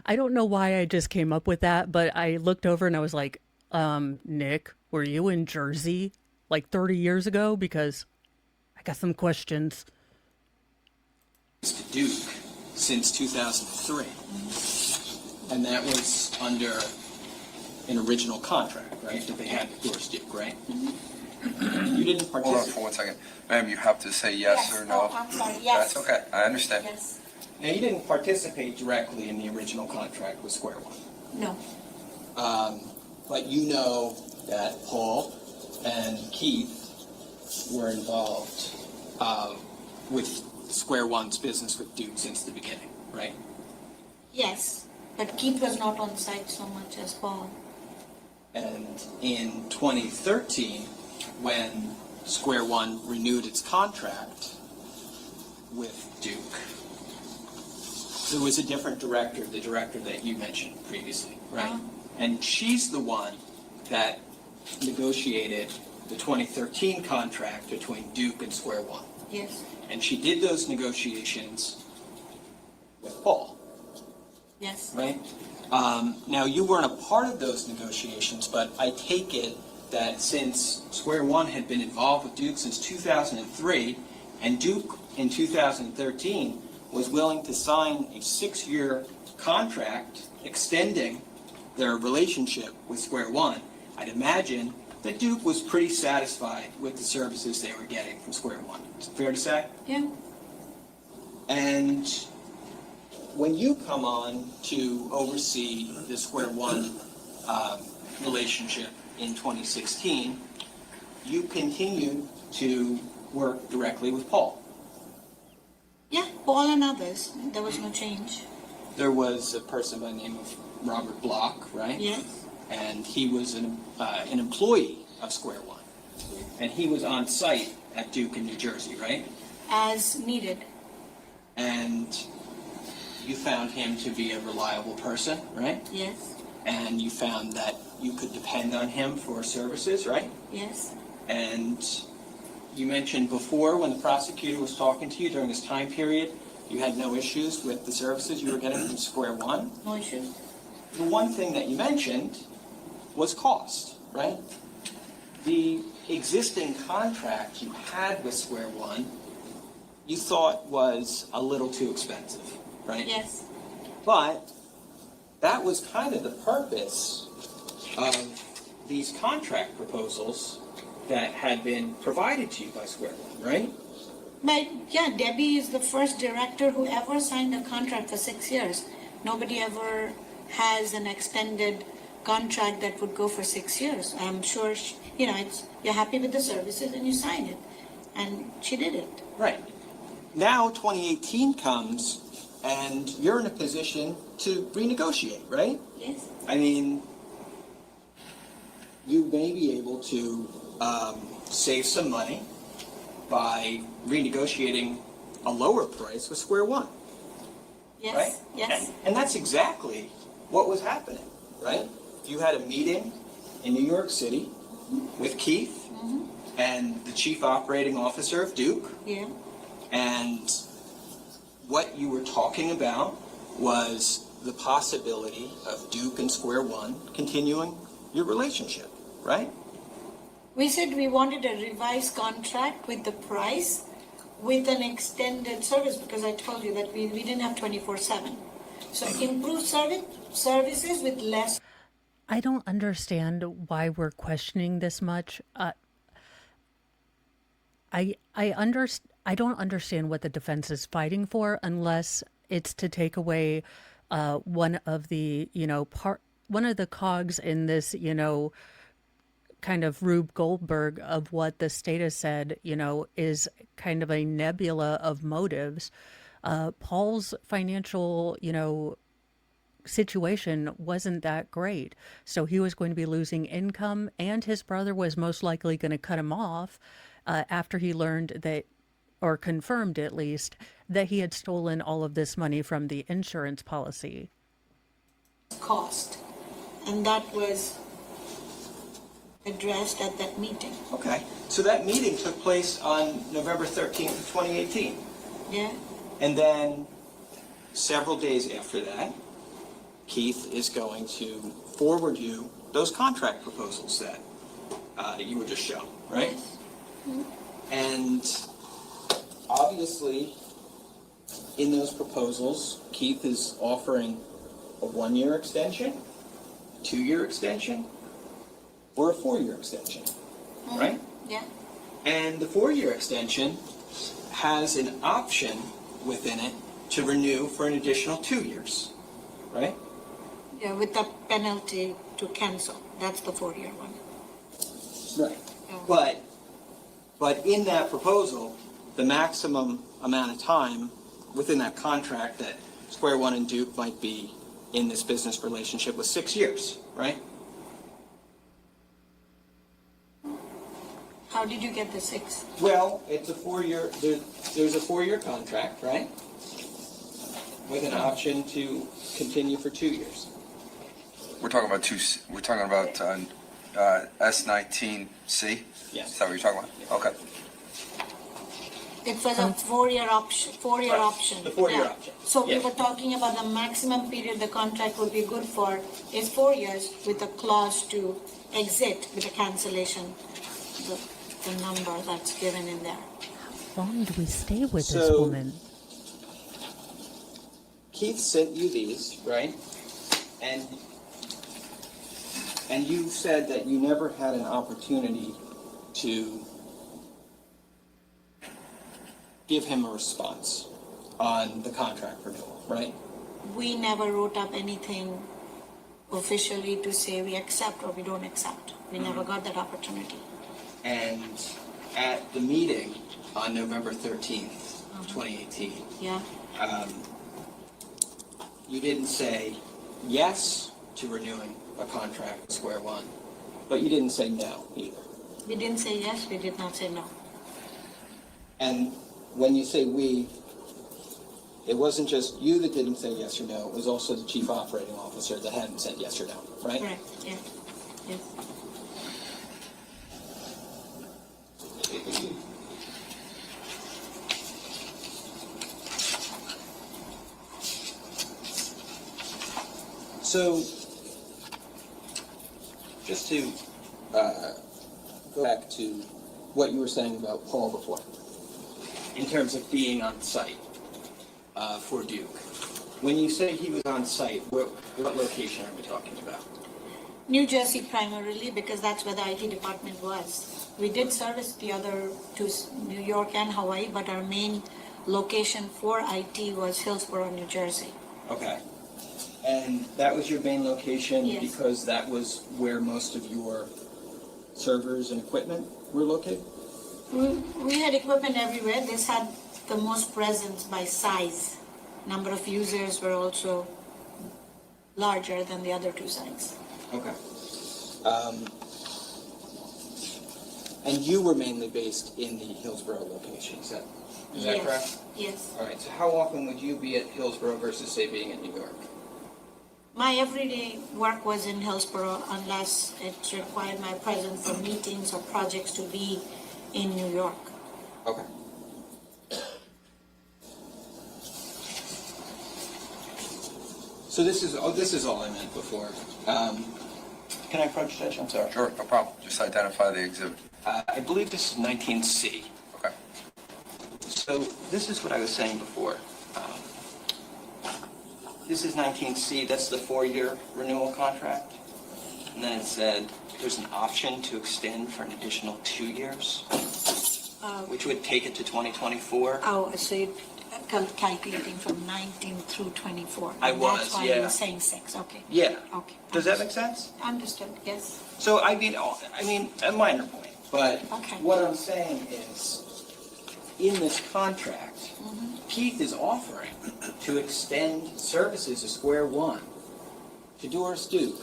I don't know why I just came up with that, but I looked over and I was like, Nick, were you in Jersey like 30 years ago? Because I got some questions. To Duke since 2003, and that was under an original contract, right? That they had with Doris Duke, right? You didn't Hold on participate. for 1 second. Ma'am, you have to say yes or no. Oh, I'm sorry. Yes. That's okay. I understand. Yes. Now you didn't participate directly in the original contract with Square One, No. but you know that Paul and Keith were involved with Square One's business with Duke since the beginning, right? Yes, but Keith was not on site so much as Paul. And in 2013, when Square One renewed its contract with Duke, there was a different director, the director that you mentioned previously, right? And she's the one that negotiated the 2013 contract between Duke and Square One. Yes, And she did those negotiations with Paul, yes. right? Now, you weren't a part of those negotiations, but I take it that since Square One had been involved with Duke since 2003, and Duke in 2013 was willing to sign a 6-year contract extending their relationship with Square One, I'd imagine that Duke was pretty satisfied with the services they were getting from Square One. Is it fair to say? Yeah. And when you come on to oversee the Square One relationship in 2016, you continued to work directly with Paul. Yeah, Paul and others. There was no change. There was a person by the name of Robert Block, right? Yes. And he was an employee of Square One. And he was on site at Duke in New Jersey, right? As needed. And you found him to be a reliable person, right? Yes. And you found that you could depend on him for services, right? Yes. And you mentioned before when the prosecutor was talking to you during this time period, you had no issues with the services you were getting from Square One. No issues. The one thing that you mentioned was cost, right? The existing contract you had with Square One, you thought was a little too expensive, right? Yes. But that was kind of the purpose of these contract proposals that had been provided to you by Square One, right? But yeah, Debbie is the first director who ever signed a contract for 6 years. Nobody ever has an extended contract that would go for 6 years. I'm sure, you're happy with the services and you sign it. And she did it. Right. Now 2018 comes and you're in a position to renegotiate, right? Yes. I mean, you may be able to save some money by renegotiating a lower price with Square One, Yes. right? Yes. And that's exactly what was happening, right? You had a meeting in New York City with Keith and the chief operating officer of Duke, Yeah. and what you were talking about was the possibility of Duke and Square One continuing your relationship, right? We said we wanted a revised contract with the price with an extended service because I told you that we didn't have 24/7. So improved services with less. I don't understand why we're questioning this much. I don't understand what the defense is fighting for unless it's to take away one of the cogs in this kind of Rube Goldberg of what the state has said is kind of a nebula of motives. Paul's financial situation wasn't that great, so he was going to be losing income, and his brother was most likely going to cut him off after he learned that, or confirmed at least, that he had stolen all of this money from the insurance policy. Cost. And that was addressed at that meeting. Okay. So that meeting took place on November 13th of 2018. Yeah. And then several days after that, Keith is going to forward you those contract proposals that you were just shown, right? Yes. And obviously, in those proposals, Keith is offering a 1-year extension, 2-year extension, or a 4-year extension, right? Yeah. And the 4-year extension has an option within it to renew for an additional 2 years, right? Yeah, with the penalty to cancel. That's the 4-year one. Right. But in that proposal, the maximum amount of time within that contract that Square One and Duke might be in this business relationship was 6 years, right? How did you get the 6? Well, it's a 4-year, there's a 4-year contract, right? With an option to continue for 2 years. We're talking about S19C? Yes. Is that what you're talking about? Okay. It was a 4-year option, 4-year Right. option. The 4-year Yeah. option. So we Yes. were talking about the maximum period the contract would be good for is 4 years with a clause to exit with a cancellation, the number that's given in there. How long do we stay with this So- woman? Keith sent you these, right? And you said that you never had an opportunity to give him a response on the contract renewal, right? We never wrote up anything officially to say we accept or we don't accept. We never got that opportunity. And at the meeting on November 13th, 2018, Yeah? you didn't say yes to renewing a contract with Square One, but you didn't say no either. We didn't say yes, we did not say no. And when you say we, it wasn't just you that didn't say yes or no, it was also the chief operating officer that hadn't said yes or no, right? Correct, yeah. Yes. So, just to go back to what you were saying about Paul before, in terms of being on site for Duke. When you say he was on site, what location are we talking about? New Jersey primarily because that's where the IT department was. We did service the other two, New York and Hawaii, but our main location for IT was Hillsborough, New Jersey. Okay. And that was your main location Yes. because that was where most of your servers and equipment were located? We had equipment everywhere. This had the most presence by size. Number of users were also larger than the other two sites. Okay. And you were mainly based in the Hillsborough location, is that Yes, correct? Yes. All right, so how often would you be at Hillsborough versus, say, being in New York? My everyday work was in Hillsborough unless it required my presence for meetings or projects to be in New York. Okay. So this is all I meant before. Can I approach Judge? I'm sorry. Sure, no problem. Just identify the exhibit. I believe this is 19C. Okay. So this is what I was saying before. This is 19C, that's the 4-year renewal contract. And then it said there's an option to extend for an additional 2 years, which would take it to 2024. Oh, so you're calculating from 19 through 24. I And was, That's why yeah. you're saying 6, okay. Yeah. Okay. Does that make sense? Understood, yes. So I mean, a minor point, but Okay. what I'm saying is, in this contract, Keith is offering to extend services to Square One to Doris Duke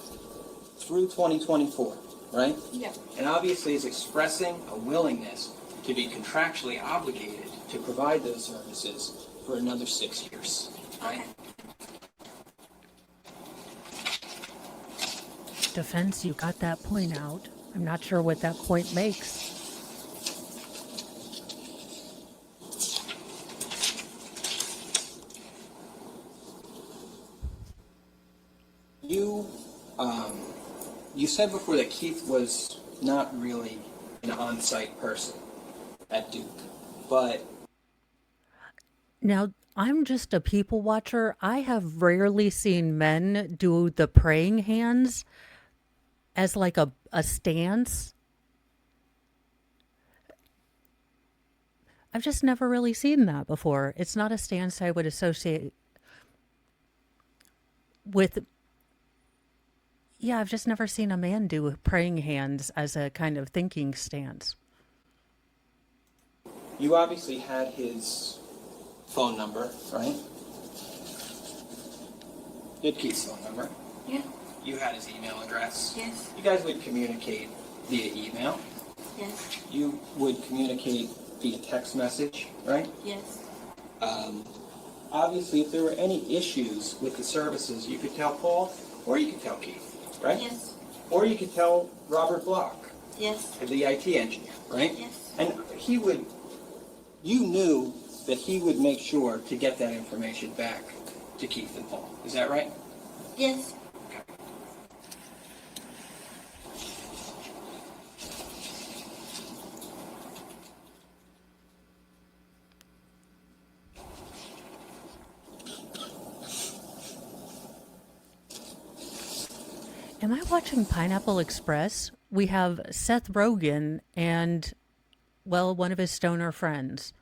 through 2024, right? Yeah. And obviously is expressing a willingness to be contractually obligated to provide those services for another 6 years, right? Defense, you got that point out. I'm not sure what that point makes. You said before that Keith was not really an on-site person at Duke, but Now, I'm just a people watcher. I have rarely seen men do the praying hands as like a stance. I've just never really seen that before. It's not a stance I would associate with. Yeah, I've just never seen a man do praying hands as a kind of thinking stance. you obviously had his phone number, right? You had Keith's phone number. Yeah, You had his email address. yes. You guys would communicate via email. Yes, You would communicate via text message, right? yes, Obviously, if there were any issues with the services, you could tell Paul, or you could tell Keith, right? yes, Or you could tell Robert Block, yes, the IT engineer, right? yes. And you knew that he would make sure to get that information back to Keith and Paul. Is that right? Yes. Am I watching Pineapple Express? We have Seth Rogen and, well, one of his stoner friends.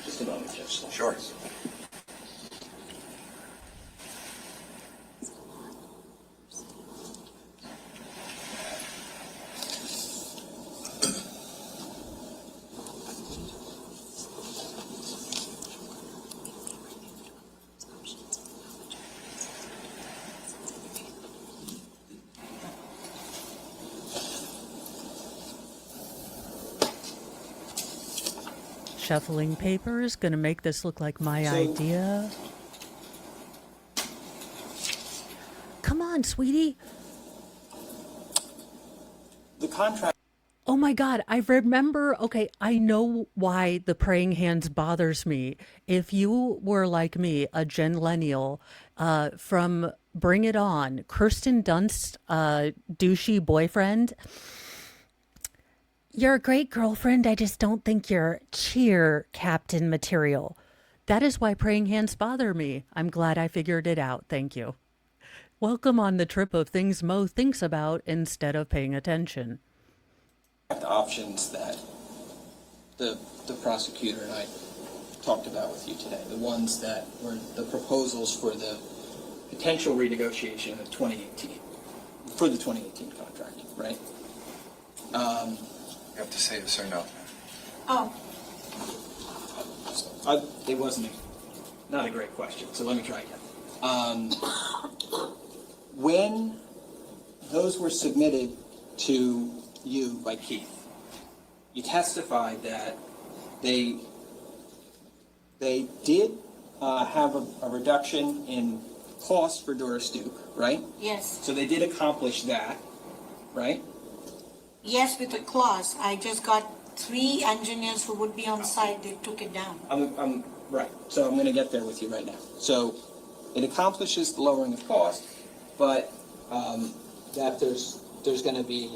Just a moment, Judge. Sure. Shuffling papers, gonna make this look like my So- idea. Come on, sweetie. The contract. Oh my God, I remember. Okay, I know why the praying hands bothers me. If you were like me, a genlennial from Bring It On, Kirsten Dunst's douchey boyfriend, you're a great girlfriend. I just don't think you're cheer captain material. That is why praying hands bother me. I'm glad I figured it out. Thank you. Welcome on the trip of things Mo thinks about instead of paying attention. Options that the prosecutor and I talked about with you today, the ones that were the proposals for the potential renegotiation of 2018, for the 2018 contract, right? You have to say yes or no. Oh, It wasn't not a great question, so let me try again. When those were submitted to you by Keith, you testified that they did have a reduction in cost for Doris Duke, right? yes. So they did accomplish that, right? Yes, with a clause. I just got 3 engineers who would be on site. They took it down. I'm right. So I'm going to get there with you right now. So it accomplishes the lowering of cost, but that there's going to be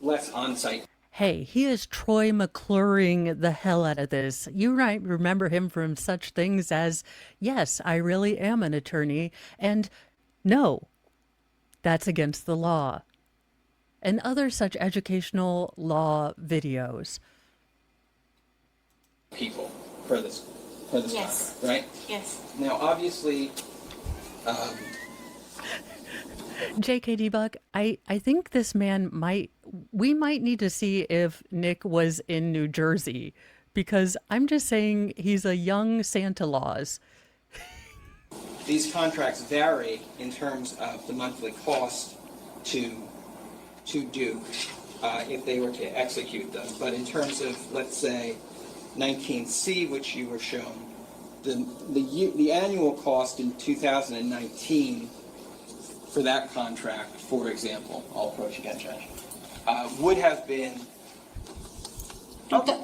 less on-site. Hey, he is Troy McCluring the hell out of this. You might remember him from such things as, yes, I really am an attorney, and no, that's against the law, and other such educational law videos. People for this Yes. contract, right? Yes. Now, obviously, JKD Buck, I think this man we might need to see if Nick was in New Jersey, because I'm just saying he's a young Santa Claus. these contracts vary in terms of the monthly cost to Duke if they were to execute them. But in terms of, let's say, 19C, which you were shown, the annual cost in 2019 for that contract, for example, I'll approach again, Judge, would have been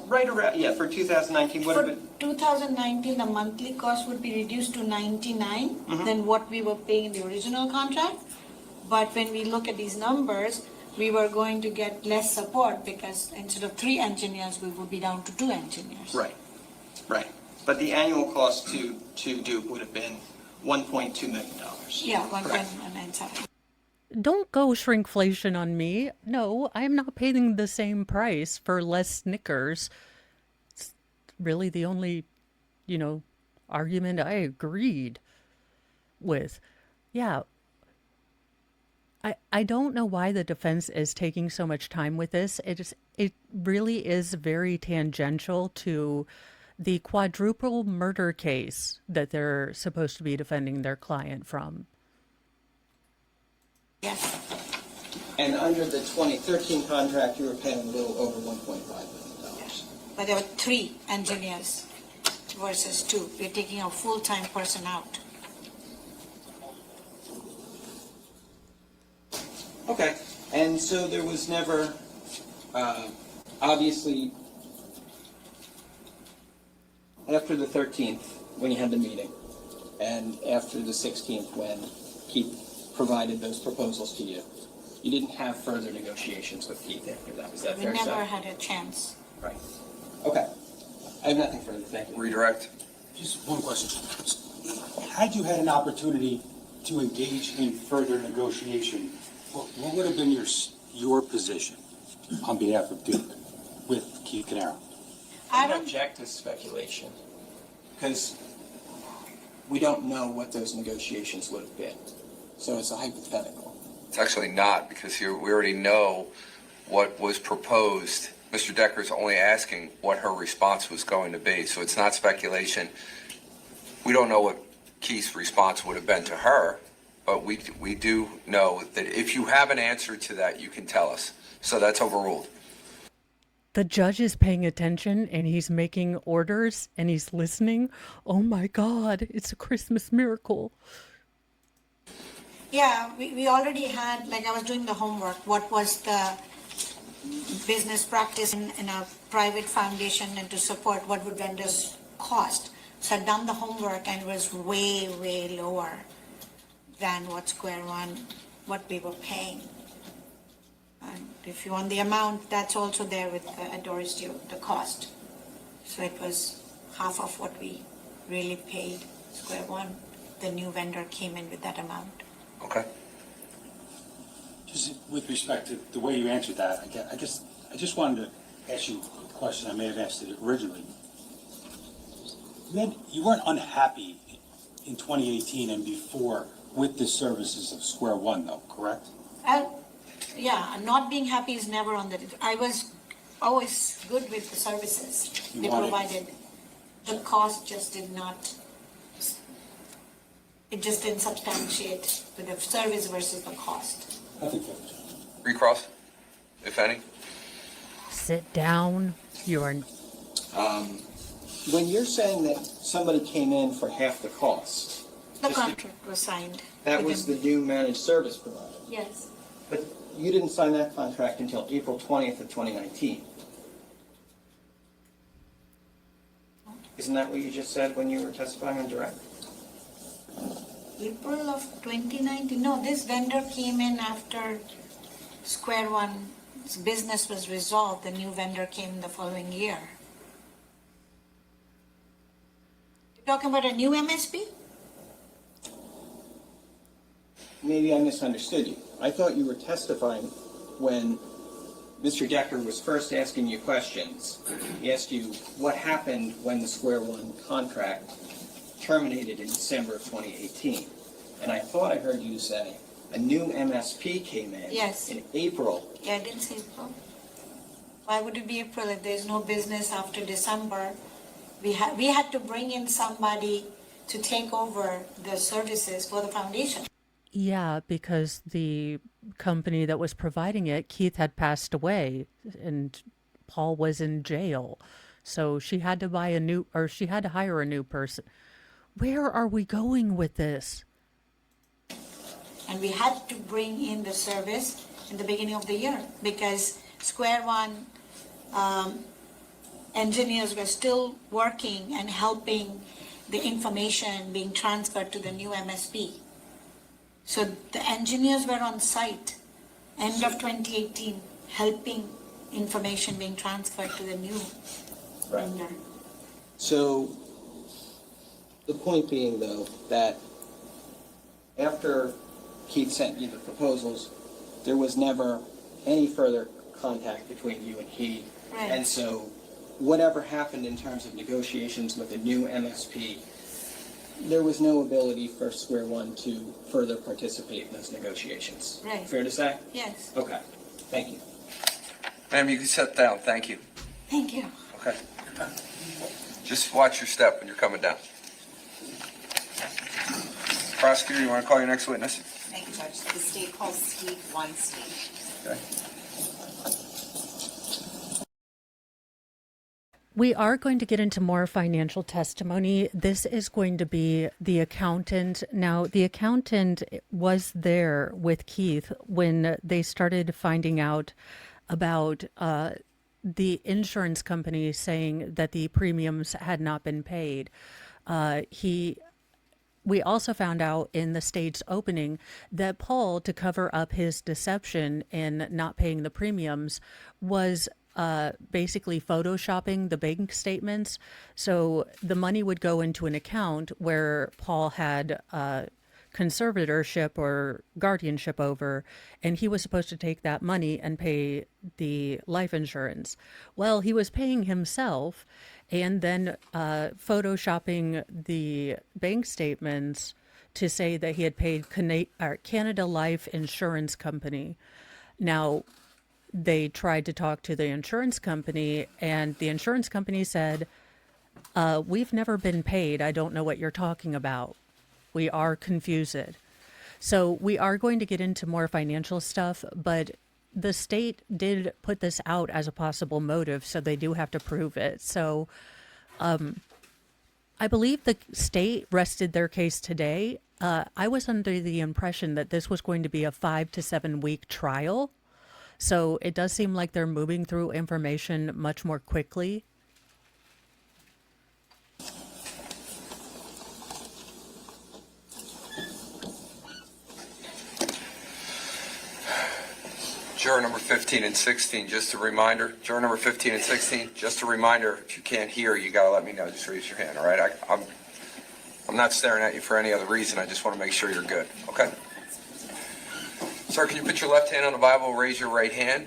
right around, yeah, for 2019 would have For been 2019, the monthly cost would be reduced to 99 than what we were paying in the original contract. But when we look at these numbers, we were going to get less support because instead of 3 engineers, we would be down to 2 engineers. right. But the annual cost to Duke would have been $1.2 million. Yeah, Correct. 1.197. Don't go shrinkflation on me. No, I'm not paying the same price for less Snickers. It's really the only, argument I agreed with. Yeah. I don't know why the defense is taking so much time with this. It really is very tangential to the quadruple murder case that they're supposed to be defending their client from. Yes. And under the 2013 contract, you were paying a little over $1.5 million. But there were 3 engineers versus 2. We're taking a full-time person out. Okay, and so there was never, obviously, after the 13th, when you had the meeting, and after the 16th, when Keith provided those proposals to you, you didn't have further negotiations with Keith after that. Is that We fair to say? never had a chance. Right. Okay. I have nothing further. Thank you. Redirect. Just one question. Had you had an opportunity to engage in further negotiation, what would have been your position on behalf of Duke with Keith Caneiro? I I don't, object to speculation, because we don't know what those negotiations would have been. So it's a hypothetical. It's actually not, because here we already know what was proposed. Mr. Decker's only asking what her response was going to be, so it's not speculation. We don't know what Keith's response would have been to her, but we do know that if you have an answer to that, you can tell us. So that's overruled. The judge is paying attention and he's making orders and he's listening. Oh my God, it's a Christmas miracle. yeah, we already had, like I was doing the homework, what was the business practice in a private foundation and to support what would vendors cost. So I'd done the homework and it was way, way lower than what Square One, what we were paying. And if you want the amount, that's also there with Doris Duke, the cost. So it was half of what we really paid Square One. The new vendor came in with that amount. Okay. Just with respect to the way you answered that, I just wanted to ask you a question. I may have asked it originally. You weren't unhappy in 2018 and before with the services of Square One, though, correct? Yeah, not being happy is never on the, I was always good with the services they provided. The cost just did not, it just didn't substantiate with the service versus the cost. Nothing further. Recross, if any. Sit down. You are. When you're saying that somebody came in for half the cost, The contract was signed. that was the new managed service provider. Yes. But you didn't sign that contract until April 20th of 2019. Isn't that what you just said when you were testifying on direct? April of 2019, no, this vendor came in after Square One's business was resolved. The new vendor came the following year. You're talking about a new MSP? Maybe I misunderstood you. I thought you were testifying when Mr. Decker was first asking you questions. He asked you what happened when the Square One contract terminated in December of 2018. And I thought I heard you say a new MSP came in Yes. in April. Yeah, I didn't say April. Why would it be April if there's no business after December? We had to bring in somebody to take over the services for the foundation. Yeah, because the company that was providing it, Keith had passed away and Paul was in jail. So she had to she had to hire a new person. Where are we going with this? And we had to bring in the service in the beginning of the year because Square One engineers were still working and helping the information being transferred to the new MSP. So the engineers were on site, end of 2018, helping information being transferred to the new vendor. So the point being, though, that after Keith sent you the proposals, there was never any further contact between you and he. Right. And so whatever happened in terms of negotiations with the new MSP there was no ability for Square One to further participate in those negotiations. Right. Fair to say? Yes. Okay, thank you. Ma'am, you can sit down. Thank you. Thank you. Okay. Just watch your step when you're coming down. Prosecutor, you want to call your next witness? Thank you, Judge. The state calls Steve Weinstein. Okay. We are going to get into more financial testimony. This is going to be the accountant. Now, the accountant was there with Keith when they started finding out about the insurance company saying that the premiums had not been paid. We also found out in the state's opening that Paul, to cover up his deception in not paying the premiums, was basically photoshopping the bank statements. So the money would go into an account where Paul had conservatorship or guardianship over, and he was supposed to take that money and pay the life insurance. Well, he was paying himself and then photoshopping the bank statements to say that he had paid Canada Life Insurance Company. Now, they tried to talk to the insurance company, and the insurance company said, we've never been paid. I don't know what you're talking about. We are confused. So we are going to get into more financial stuff, but the state did put this out as a possible motive, so they do have to prove it. So I believe the state rested their case today. I was under the impression that this was going to be a 5 to 7 week trial. So it does seem like they're moving through information much more quickly. Juror number 15 and 16, just a reminder. Juror number 15 and 16, just a reminder, if you can't hear, you got to let me know. Just raise your hand, all right? I'm not staring at you for any other reason. I just want to make sure you're good, okay? Sir, can you put your left hand on the Bible, raise your right hand?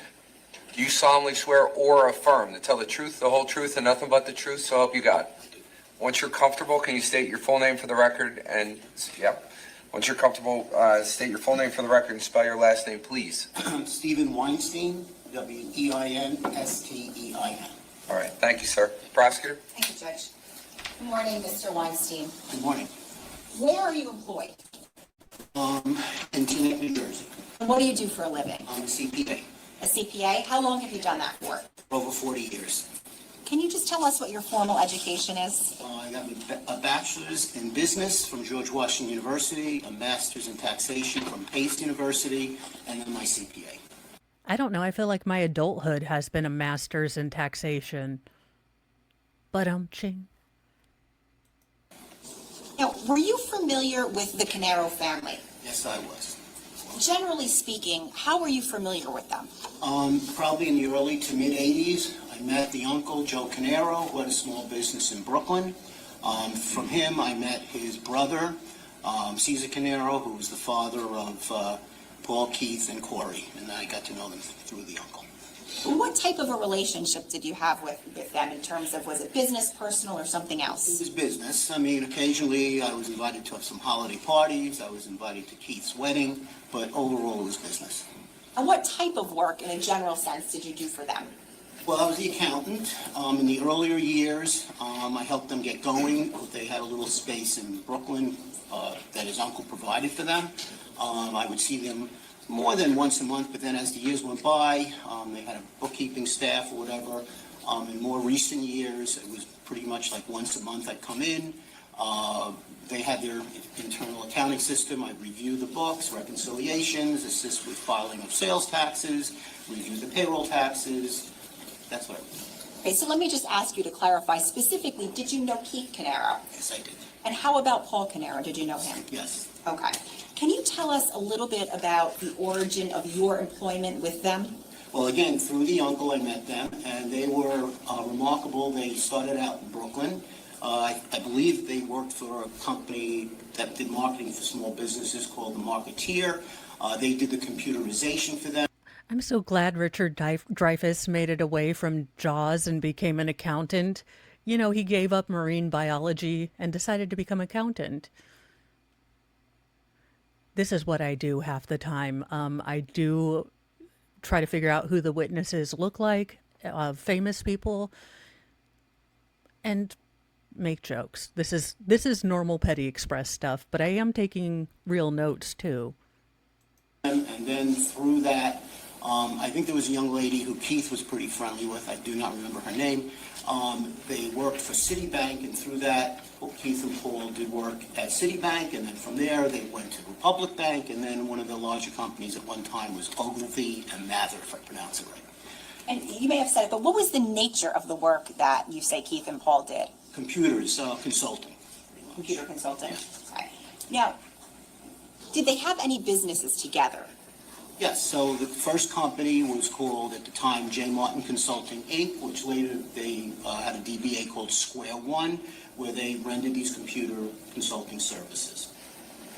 Do you solemnly swear or affirm to tell the truth, the whole truth, and nothing but the truth, so help you God? Once you're comfortable, can you state your full name for the record? And, yep. Once you're comfortable, state your full name for the record and spell your last name, please. Stephen Weinstein, Weinstein. All right, thank you, sir. Prosecutor? Thank you, Judge. Good morning, Mr. Weinstein. Good morning. Where are you employed? In Teaneck, New Jersey. And what do you do for a living? I'm a CPA A CPA? How long have you done that for? for over 40 years. Can you just tell us what your formal education is? I got a bachelor's in business from George Washington University, a master's in taxation from Pace University, and then my CPA. I don't know. I feel like my adulthood has been a master's in taxation. But ching. Now, were you familiar with the Caneiro family? Yes, I was. Generally speaking, how were you familiar with them? Probably in the early to mid 80s, I met the uncle, Joe Caneiro, who had a small business in Brooklyn. From him, I met his brother, Caesar Caneiro, who was the father of Paul, Keith, and Corey, and I got to know them through the uncle. What type of a relationship did you have with them in terms of, was it business, personal, or something It else? was business. I mean, occasionally I was invited to some holiday parties, I was invited to Keith's wedding, but overall it was business. And what type of work, in a general sense, did you do for them? Well, I was the accountant. In the earlier years, I helped them get going. They had a little space in Brooklyn that his uncle provided for them. I would see them more than once a month, but then as the years went by, they had a bookkeeping staff or whatever. In more recent years, it was pretty much like once a month I'd come in. They had their internal accounting system. I'd review the books, reconciliations, assist with filing of sales taxes, review the payroll taxes. That's what I did. Okay, so let me just ask you to clarify specifically, did you know Keith Caneiro? Yes, I did. And how about Paul Caneiro? Did you know him? Yes. Okay. Can you tell us a little bit about the origin of your employment with them? Well, again, through the uncle, I met them, and they were remarkable. They started out in Brooklyn. I believe they worked for a company that did marketing for small businesses called The Marketeer. They did the computerization for them. I'm so glad Richard Dreyfuss made it away from Jaws and became an accountant. You know, he gave up marine biology and decided to become accountant. This is what I do half the time. I do try to figure out who the witnesses look like, famous people, and make jokes. This is normal Petty Express stuff, but I am taking real notes too. And then through that, I think there was a young lady who Keith was pretty friendly with. I do not remember her name. They worked for Citibank, and through that, Keith and Paul did work at Citibank, and then from there, they went to Republic Bank, and then one of the larger companies at one time was Ogilvy and Mather, if I pronounce it right. And you may have said it, but what was the nature of the work that you say Keith and Paul did? Computers, consulting. Computer consulting? Okay. Now, did they have any businesses together? Yes, so the first company was called, at the time, J. Martin Consulting, Inc., which later they had a DBA called Square One, where they rendered these computer consulting services.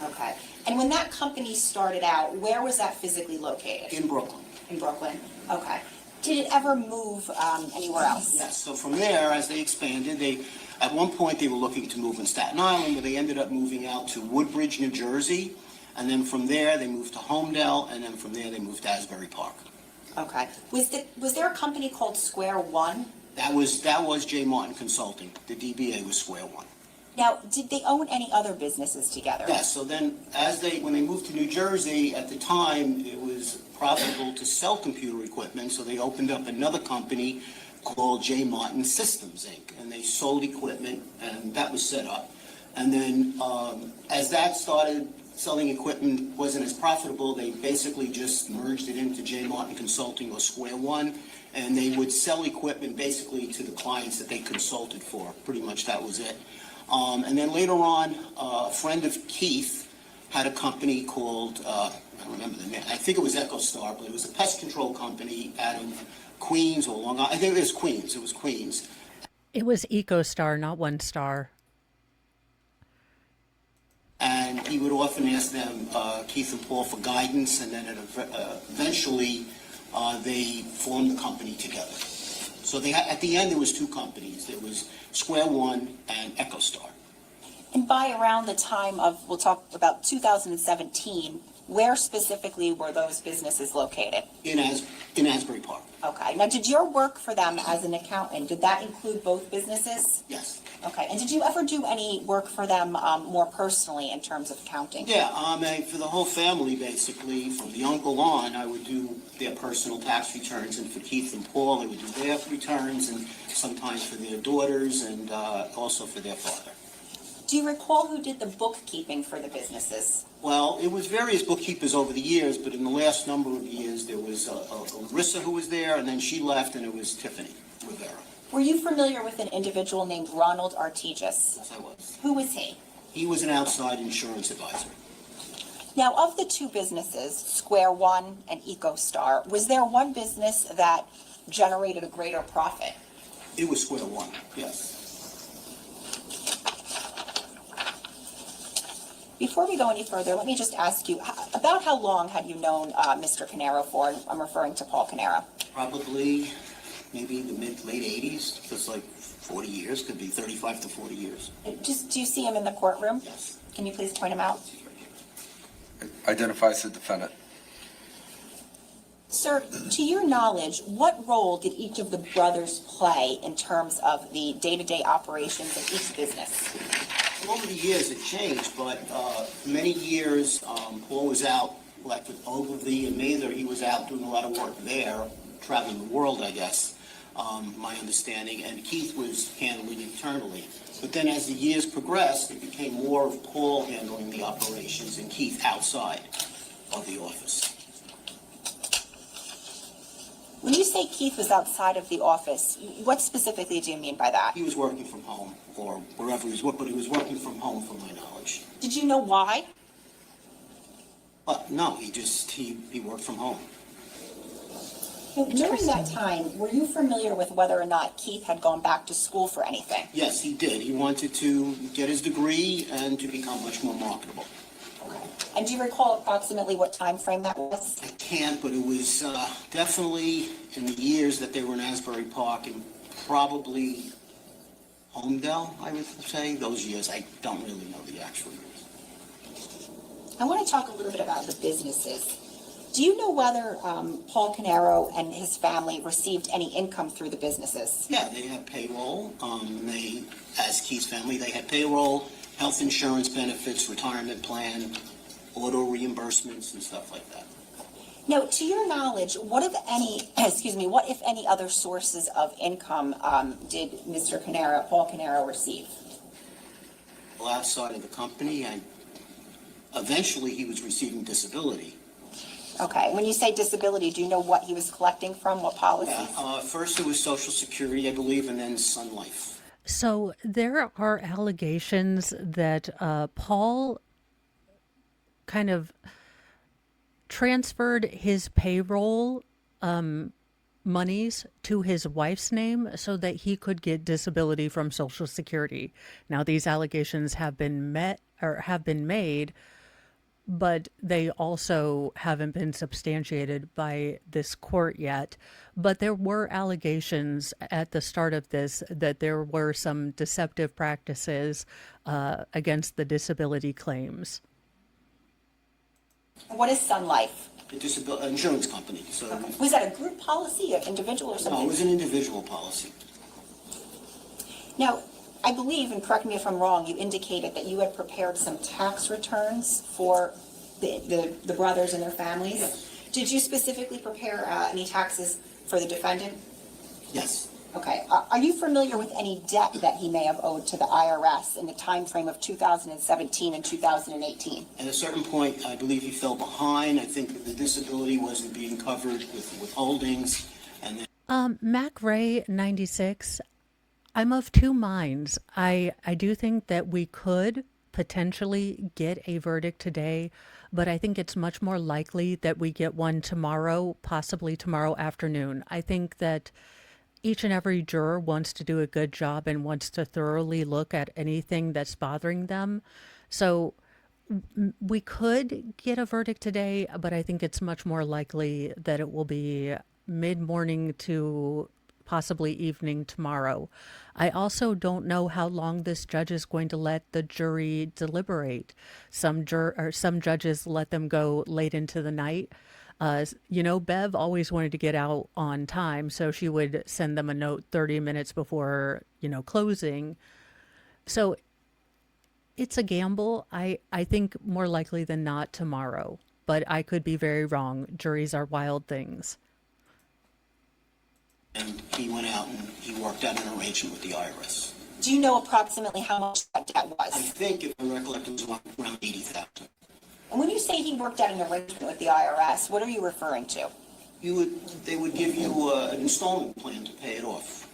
Okay. And when that company started out, where was that physically located? In Brooklyn. In Brooklyn? Okay. Did it ever move anywhere else? Yes, so from there, as they expanded, at one point they were looking to move in Staten Island, but they ended up moving out to Woodbridge, New Jersey, and then from there they moved to Homedale, and then from there they moved to Asbury Park. Okay. Was there a company called Square One? That was J. Martin Consulting. The DBA was Square One. Now, did they own any other businesses together? Yes, so then when they moved to New Jersey, at the time, it was profitable to sell computer equipment, so they opened up another company called J. Martin Systems, Inc., and they sold equipment, and that was set up. And then as that started, selling equipment wasn't as profitable, they basically just merged it into J. Martin Consulting or Square One, and they would sell equipment basically to the clients that they consulted for. Pretty much that was it. And then later on, a friend of Keith had a company called, I don't remember the name, I think it was EchoStar, but it was a pest control company out of Queens or Long Island. I think it was Queens. It was Queens. It was EcoStar, not One Star. And he would often ask them, Keith and Paul, for guidance, and then eventually they formed the company together. So at the end, there was two companies. There was Square One and EchoStar. And by around the time of, we'll talk about 2017, where specifically were those businesses located? In Asbury Park. Okay. Now, did your work for them as an accountant, did that include both businesses? Yes. Okay. And did you ever do any work for them more personally in terms of accounting? Yeah, for the whole family, basically, from the uncle on, I would do their personal tax returns, and for Keith and Paul, I would do their returns, and sometimes for their daughters, and also for their father. Do you recall who did the bookkeeping for the businesses? Well, it was various bookkeepers over the years, but in the last number of years, there was Larissa who was there, and then she left, and it was Tiffany Rivera. Were you familiar with an individual named Ronald Artigas? Yes, I was. Who was he? He was an outside insurance advisor. Now, of the two businesses, Square One and EcoStar, was there one business that generated a greater profit? It was Square One, yes. Before we go any further, let me just ask you, about how long had you known Mr. Caneiro for? I'm referring to Paul Caneiro. Probably maybe the late 80s, just like 40 years, could be 35 to 40 years. Do you see him in the courtroom? Yes. Can you please point him out? Identifies the defendant. Sir, to your knowledge, what role did each of the brothers play in terms of the day-to-day operations of each business? Over the years, it changed, but many years, Paul was out, like with Ogilvy and Mather, he was out doing a lot of work there, traveling the world, I guess, my understanding, and Keith was handling internally. But then as the years progressed, it became more of Paul handling the operations and Keith outside of the office. When you say Keith was outside of the office, what specifically do you mean by that? He was working from home, or wherever he was, but he was working from home, from my knowledge. Did you know why? No, he worked from home. During that time, were you familiar with whether or not Keith had gone back to school for anything? Yes, he did. He wanted to get his degree and to become much more marketable. And do you recall approximately what time frame that was? I can't, but it was definitely in the years that they were in Asbury Park, and probably Homedale, I would say. Those years, I don't really know the actual years. I want to talk a little bit about the businesses. Do you know whether Paul Caneiro and his family received any income through the businesses? Yeah, they had payroll. As Keith's family, they had payroll, health insurance benefits, retirement plan, auto reimbursements, and stuff like that. Now, to your knowledge, what if any, what if any other sources of income did Mr. Caneiro, Paul Caneiro, receive? Well, outside of the company, and eventually he was receiving disability. Okay, when you say disability, do you know what he was collecting from, what policies? First it was Social Security, I believe, and then Sun Life. So there are allegations that Paul kind of transferred his payroll monies to his wife's name so that he could get disability from Social Security. Now, these allegations have been made, but they also haven't been substantiated by this court yet. But there were allegations at the start of this that there were some deceptive practices against the disability claims. What is Sun Life? A insurance company. So Was that a group policy, an individual, or something? no, it was an individual policy. Now, I believe, and correct me if I'm wrong, you indicated that you had prepared some tax returns for the brothers and their families. Yes. Did you specifically prepare any taxes for the defendant? Yes. Okay. Are you familiar with any debt that he may have owed to the IRS in the time frame of 2017 and 2018? At a certain point, I believe he fell behind. I think that the disability wasn't being covered with withholdings, and then Mac Ray 96, I'm of two minds. I do think that we could potentially get a verdict today, but I think it's much more likely that we get one tomorrow, possibly tomorrow afternoon. I think that each and every juror wants to do a good job and wants to thoroughly look at anything that's bothering them. So we could get a verdict today, but I think it's much more likely that it will be mid-morning to possibly evening tomorrow. I also don't know how long this judge is going to let the jury deliberate. Some judges let them go late into the night. Bev always wanted to get out on time, so she would send them a note 30 minutes before, closing. So it's a gamble. I think more likely than not tomorrow, but I could be very wrong. Juries are wild things. and he went out and he worked out an arrangement with the IRS. Do you know approximately how much that debt I was? think, if I recollect, it was around 80,000. And when you say he worked out an arrangement with the IRS, what are you referring to? They would give you an installment plan to pay it off.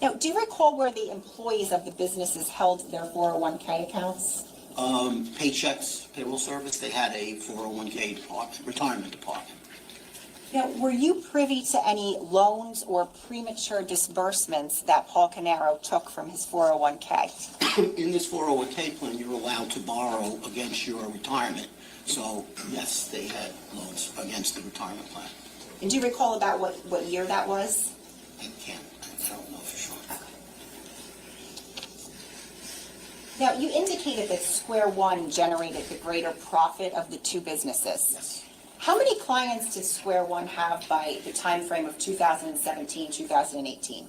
Now, do you recall where the employees of the businesses held their 401k accounts? Paychecks, payroll service, they had a 401k department, retirement department. Now, were you privy to any loans or premature disbursements that Paul Caneiro took from his 401k? In this 401k plan, you're allowed to borrow against your retirement. So, yes, they had loans against the retirement plan. And do you recall about what year that was? I don't know for sure. Now, you indicated that Square One generated the greater profit of the two businesses. Yes. How many clients did Square One have by the time frame of 2017, 2018?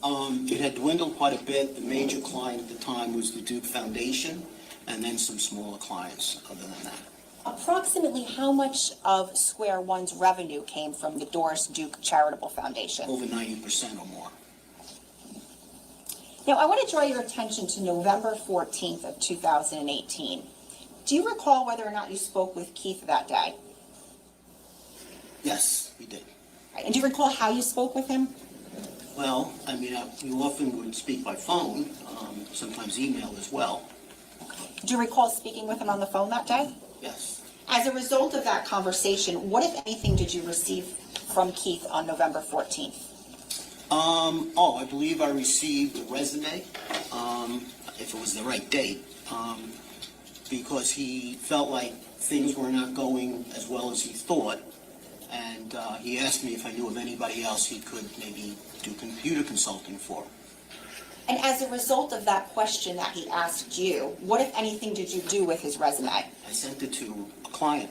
It had dwindled quite a bit. The major client at the time was the Duke Foundation, and then some smaller clients other than that. Approximately how much of Square One's revenue came from the Doris Duke Charitable Foundation? Over 90% or more. Now, I want to draw your attention to November 14th of 2018. Do you recall whether or not you spoke with Keith that day? Yes, we did. Right. And do you recall how you spoke with him? Well, we often would speak by phone, sometimes email as well. Do you recall speaking with him on the phone that day? Yes. As a result of that conversation, what, if anything, did you receive from Keith on November 14th? I believe I received a resume, if it was the right date, because he felt like things were not going as well as he thought. And he asked me if I knew of anybody else he could maybe do computer consulting for. And as a result of that question that he asked you, what, if anything, did you do with his resume? I sent it to a client.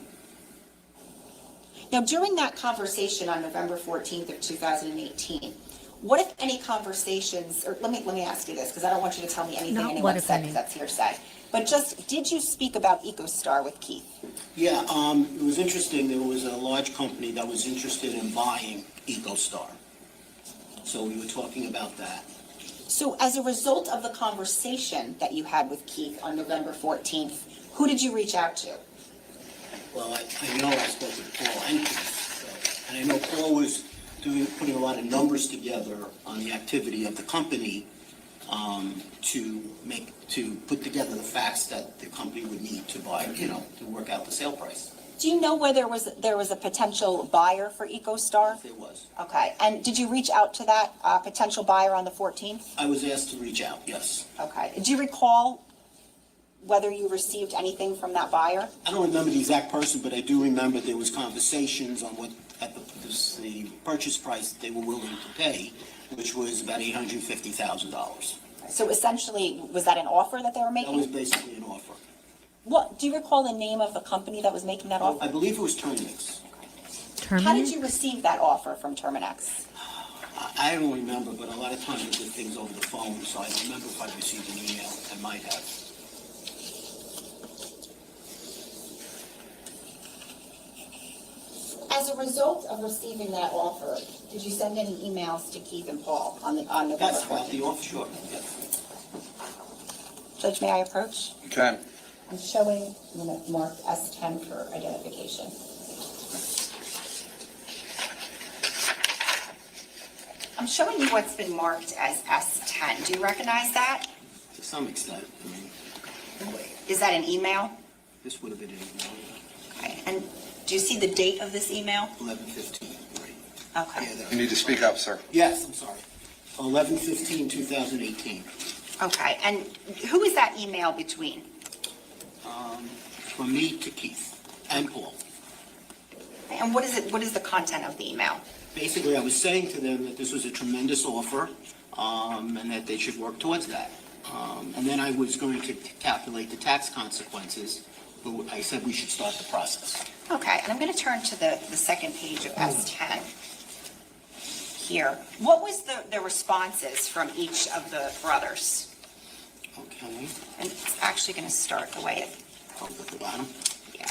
Now, during that conversation on November 14th of 2018, what, if any, conversations, or let me ask you this, because I don't want you to tell me anything Not what, anyone if said, any. because that's hearsay. But just, did you speak about EcoStar with Keith? Yeah, it was interesting. There was a large company that was interested in buying EcoStar. So we were talking about that. So as a result of the conversation that you had with Keith on November 14th, who did you reach out to? Well, I know I spoke with Paul and Keith, and I know Paul was putting a lot of numbers together on the activity of the company to put together the facts that the company would need to buy, to work out the sale price. Do you know where there was a potential buyer for EcoStar? There was. Okay, and did you reach out to that potential buyer on the 14th? I was asked to reach out, yes. Okay, do you recall whether you received anything from that buyer? I don't remember the exact person, but I do remember there was conversations on what at the purchase price they were willing to pay, which was about $850,000. So essentially, was that an offer that they were That was making? basically an offer. What, do you recall the name of the company that was making that I offer? believe it was Terminix. How did Terminate? you receive that offer from Terminex? I don't remember, but a lot of times I did things over the phone, so I don't remember if I received an email. I might have. As a result of receiving that offer, did you send any emails to Keith and Paul on November Yes, about 14th? the offer, sure, yes. Judge, may I approach? Okay. I'm showing, I'm going to mark S10 for identification. I'm showing you what's been marked as S10. Do you recognize that? To some extent, Is that an email? this would have been an email, Okay. And do you see the date of this email? 11/15, right. Okay. Yeah, You need to speak up, sir. Yes, I'm sorry. 11/15/2018. Okay. And who is that email between? From me to Keith and Paul. And what is it? What is the content of the email? Basically, I was saying to them that this was a tremendous offer, and that they should work towards that. And then I was going to calculate the tax consequences, but I said we should start the process. Okay, and I'm going to turn to the second page of S10 here. What was the responses from each of the brothers? Okay, And it's actually going to start the way it, hold at the bottom. yeah.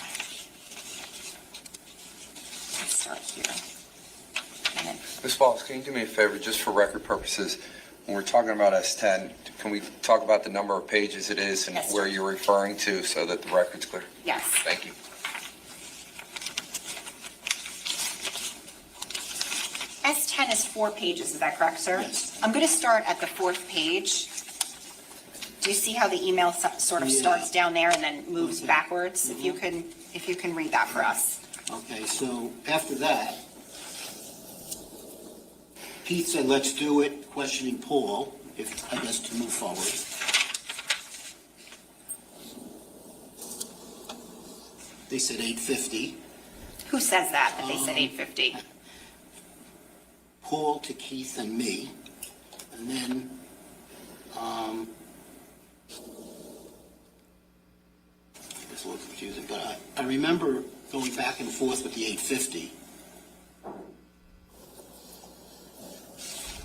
Let's start here. And then, Ms. Balls, can you do me a favor, just for record purposes? When we're talking about S10, can we talk about the number of pages it is and Yes, where sir. you're referring to so that the record's clear? yes. Thank you. S10 is 4 pages, is that correct, sir? Yes. I'm going to start at the 4th page. Do you see how the email sort of Yeah. starts down there and then moves Okay. backwards? If you can read that for us. Okay, so after that, Pete said, let's do it, questioning Paul, I guess to move forward. They said 850. Who says that they said 850? Paul to Keith and me, and then, it's a little confusing, but I remember going back and forth with the 850.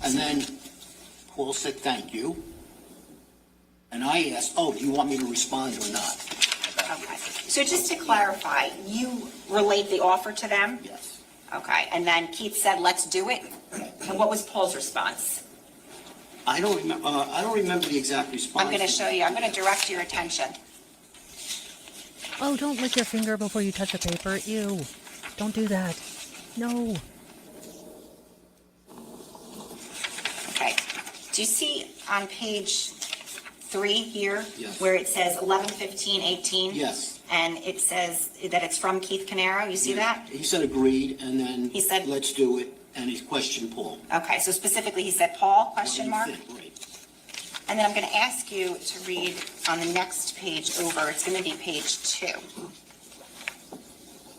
And then Paul said, thank you. And I asked, oh, do you want me to respond or not? Okay. So just to clarify, you relayed the offer to them? Yes. Okay. And then Keith said, let's do it? And what was Paul's response? I don't remember the exact response. I'm going to show you. I'm going to direct your attention. Oh, don't lick your finger before you touch the paper. Ew. Don't do that. No. Okay. Do you see on page 3 here? Yes. Where it says 11/15/18? Yes. And it says that it's from Keith Caneiro. You see that? He said agreed, and then He said- let's do it, and he questioned Paul. Okay. So specifically he said Paul, question What mark? do you think? Right. And then I'm going to ask you to read on the next page over. It's going to be page 2.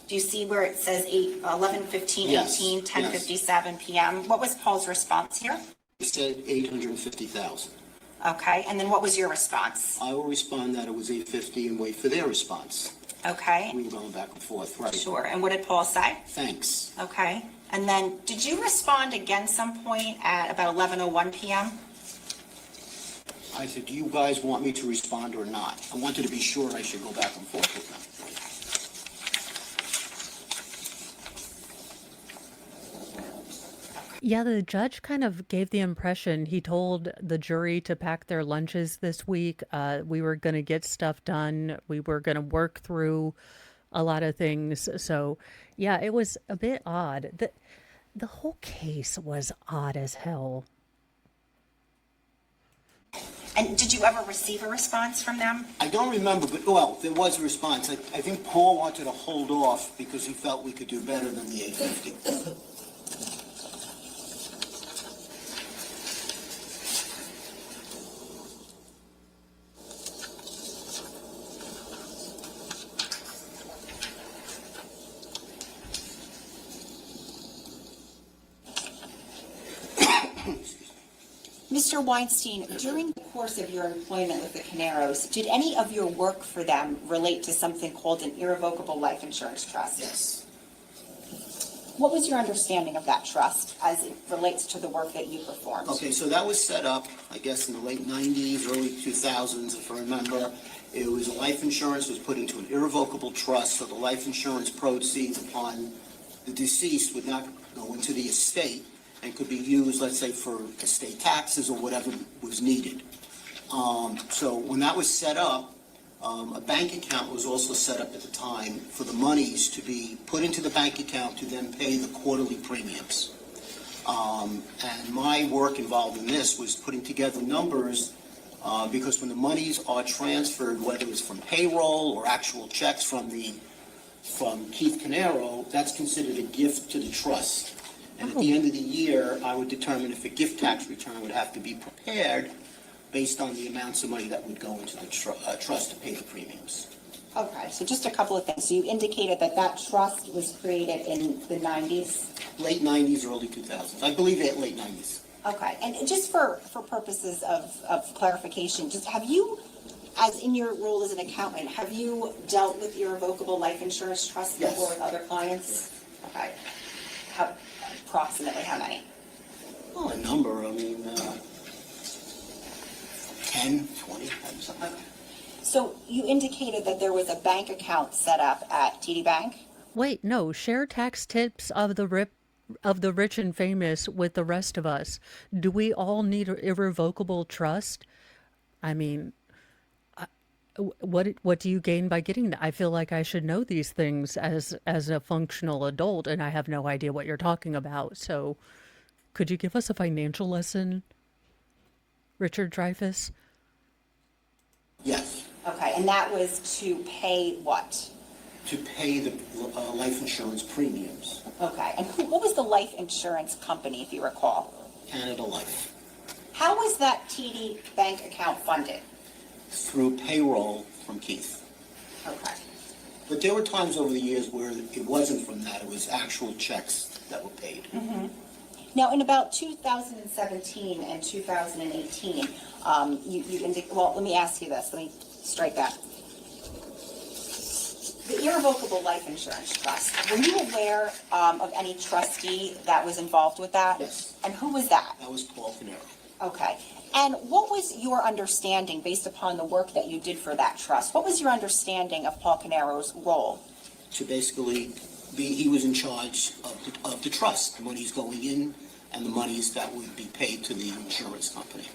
Do you see where it says 11/15/18, Yes, 10:57 p.m.? What was Paul's response here? He said 850,000. Okay, and then what was your response? I will respond that it was 8:50 and wait for their response. Okay, We were going back and forth, right? sure. And what did Paul say? Thanks. Okay, and then did you respond again some point at about 11:01 p.m.? I said, do you guys want me to respond or not? I wanted to be sure I should go back and forth with them. Yeah, the judge kind of gave the impression he told the jury to pack their lunches this week. We were going to get stuff done. We were going to work through a lot of things. So, yeah, it was a bit odd. The whole case was odd as hell. And did you ever receive a response from them? I don't remember, but, well, there was a response. I think Paul wanted to hold off because he felt we could do better than the 850. Mr. Weinstein, during the course of your employment with the Caneros, did any of your work for them relate to something called an irrevocable life insurance trust? Yes. What was your understanding of that trust as it relates to the work that you performed? Okay, so that was set up, I guess, in the late 90s, early 2000s, if I remember. It was life insurance was put into an irrevocable trust, so the life insurance proceeds upon the deceased would not go into the estate and could be used, let's say, for estate taxes or whatever was needed. So when that was set up, a bank account was also set up at the time for the monies to be put into the bank account to then pay the quarterly premiums. And my work involved in this was putting together numbers because when the monies are transferred, whether it's from payroll or actual checks from Keith Caneiro, that's considered a gift to the trust. And at the end of the year, I would determine if a gift tax return would have to be prepared based on the amounts of money that would go into the trust to pay the premiums. Okay, so just a couple of things. So you indicated that that trust was created in the 90s? Late 90s, early 2000s. I believe late 90s. Okay, and just for purposes of clarification, just have you, as in your role as an accountant, have you dealt with irrevocable life insurance trusts Yes. before with other clients? Okay. Approximately how many? Well, a number, I mean, 10, 20, something. Okay. So you indicated that there was a bank account set up at TD Bank? Wait, no, share tax tips of the rich and famous with the rest of us. Do we all need an irrevocable trust? I mean, what do you gain by getting that? I feel like I should know these things as a functional adult, and I have no idea what you're talking about. So, could you give us a financial lesson, Richard Dreyfuss? Yes, Okay, and that was to pay what? to pay the life insurance premiums. Okay, and what was the life insurance company, if you recall? Canada Life. How was that TD Bank account funded? Through payroll from Keith. Okay. But there were times over the years where it wasn't from that, it was actual checks that were paid. Now, in about 2017 and 2018, well, let me ask you this. Let me strike that. The irrevocable life insurance trust, were you aware of any trustee that was involved with that? Yes. And who was that? That was Paul Caneiro. Okay. And what was your understanding, based upon the work that you did for that trust, what was your understanding of Paul Caneiro's role? To basically he was in charge of the trust, the monies going in and the monies that would be paid to the insurance company.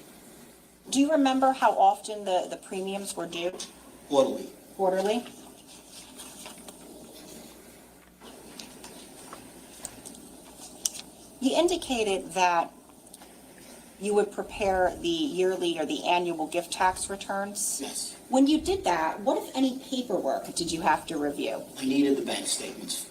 Do you remember how often the premiums were due? Quarterly. Quarterly? You indicated that you would prepare the yearly or the annual gift tax returns. Yes. When you did that, what, if any, paperwork did you have to review? I needed the bank statements.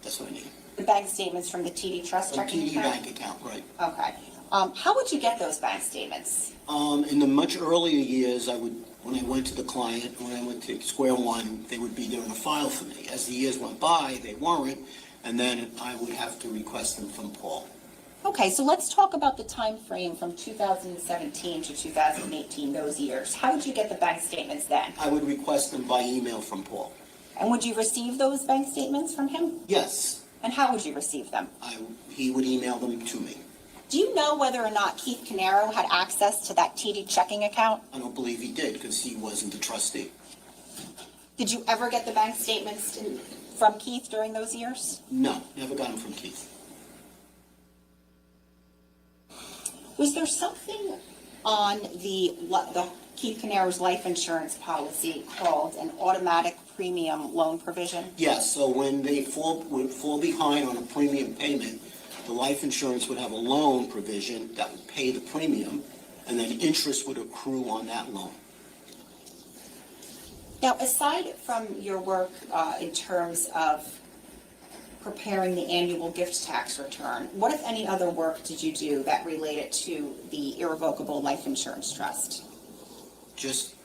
That's what I needed. The bank statements from the TD Trust A checking TD account? bank account, right. Okay. How would you get those bank statements? In the much earlier years, when I went to the client, when I went to square one, they would be there in a file for me. As the years went by, they weren't, and then I would have to request them from Paul. Okay, so let's talk about the time frame from 2017 to 2018, those years. How did you get the bank statements then? I would request them by email from Paul. And would you receive those bank statements from him? Yes, And how would you receive them? he would email them to me. Do you know whether or not Keith Caneiro had access to that TD checking account? I don't believe he did because he wasn't the trustee. Did you ever get the bank statements from Keith during those years? No, never got them from Keith. Was there something on the Keith Caneiro's life insurance policy called an automatic premium loan provision? Yes, so when they would fall behind on a premium payment, the life insurance would have a loan provision that would pay the premium, and then interest would accrue on that loan. Now, aside from your work in terms of preparing the annual gift tax return, what, if any, other work did you do that related to the irrevocable life insurance trust? Just,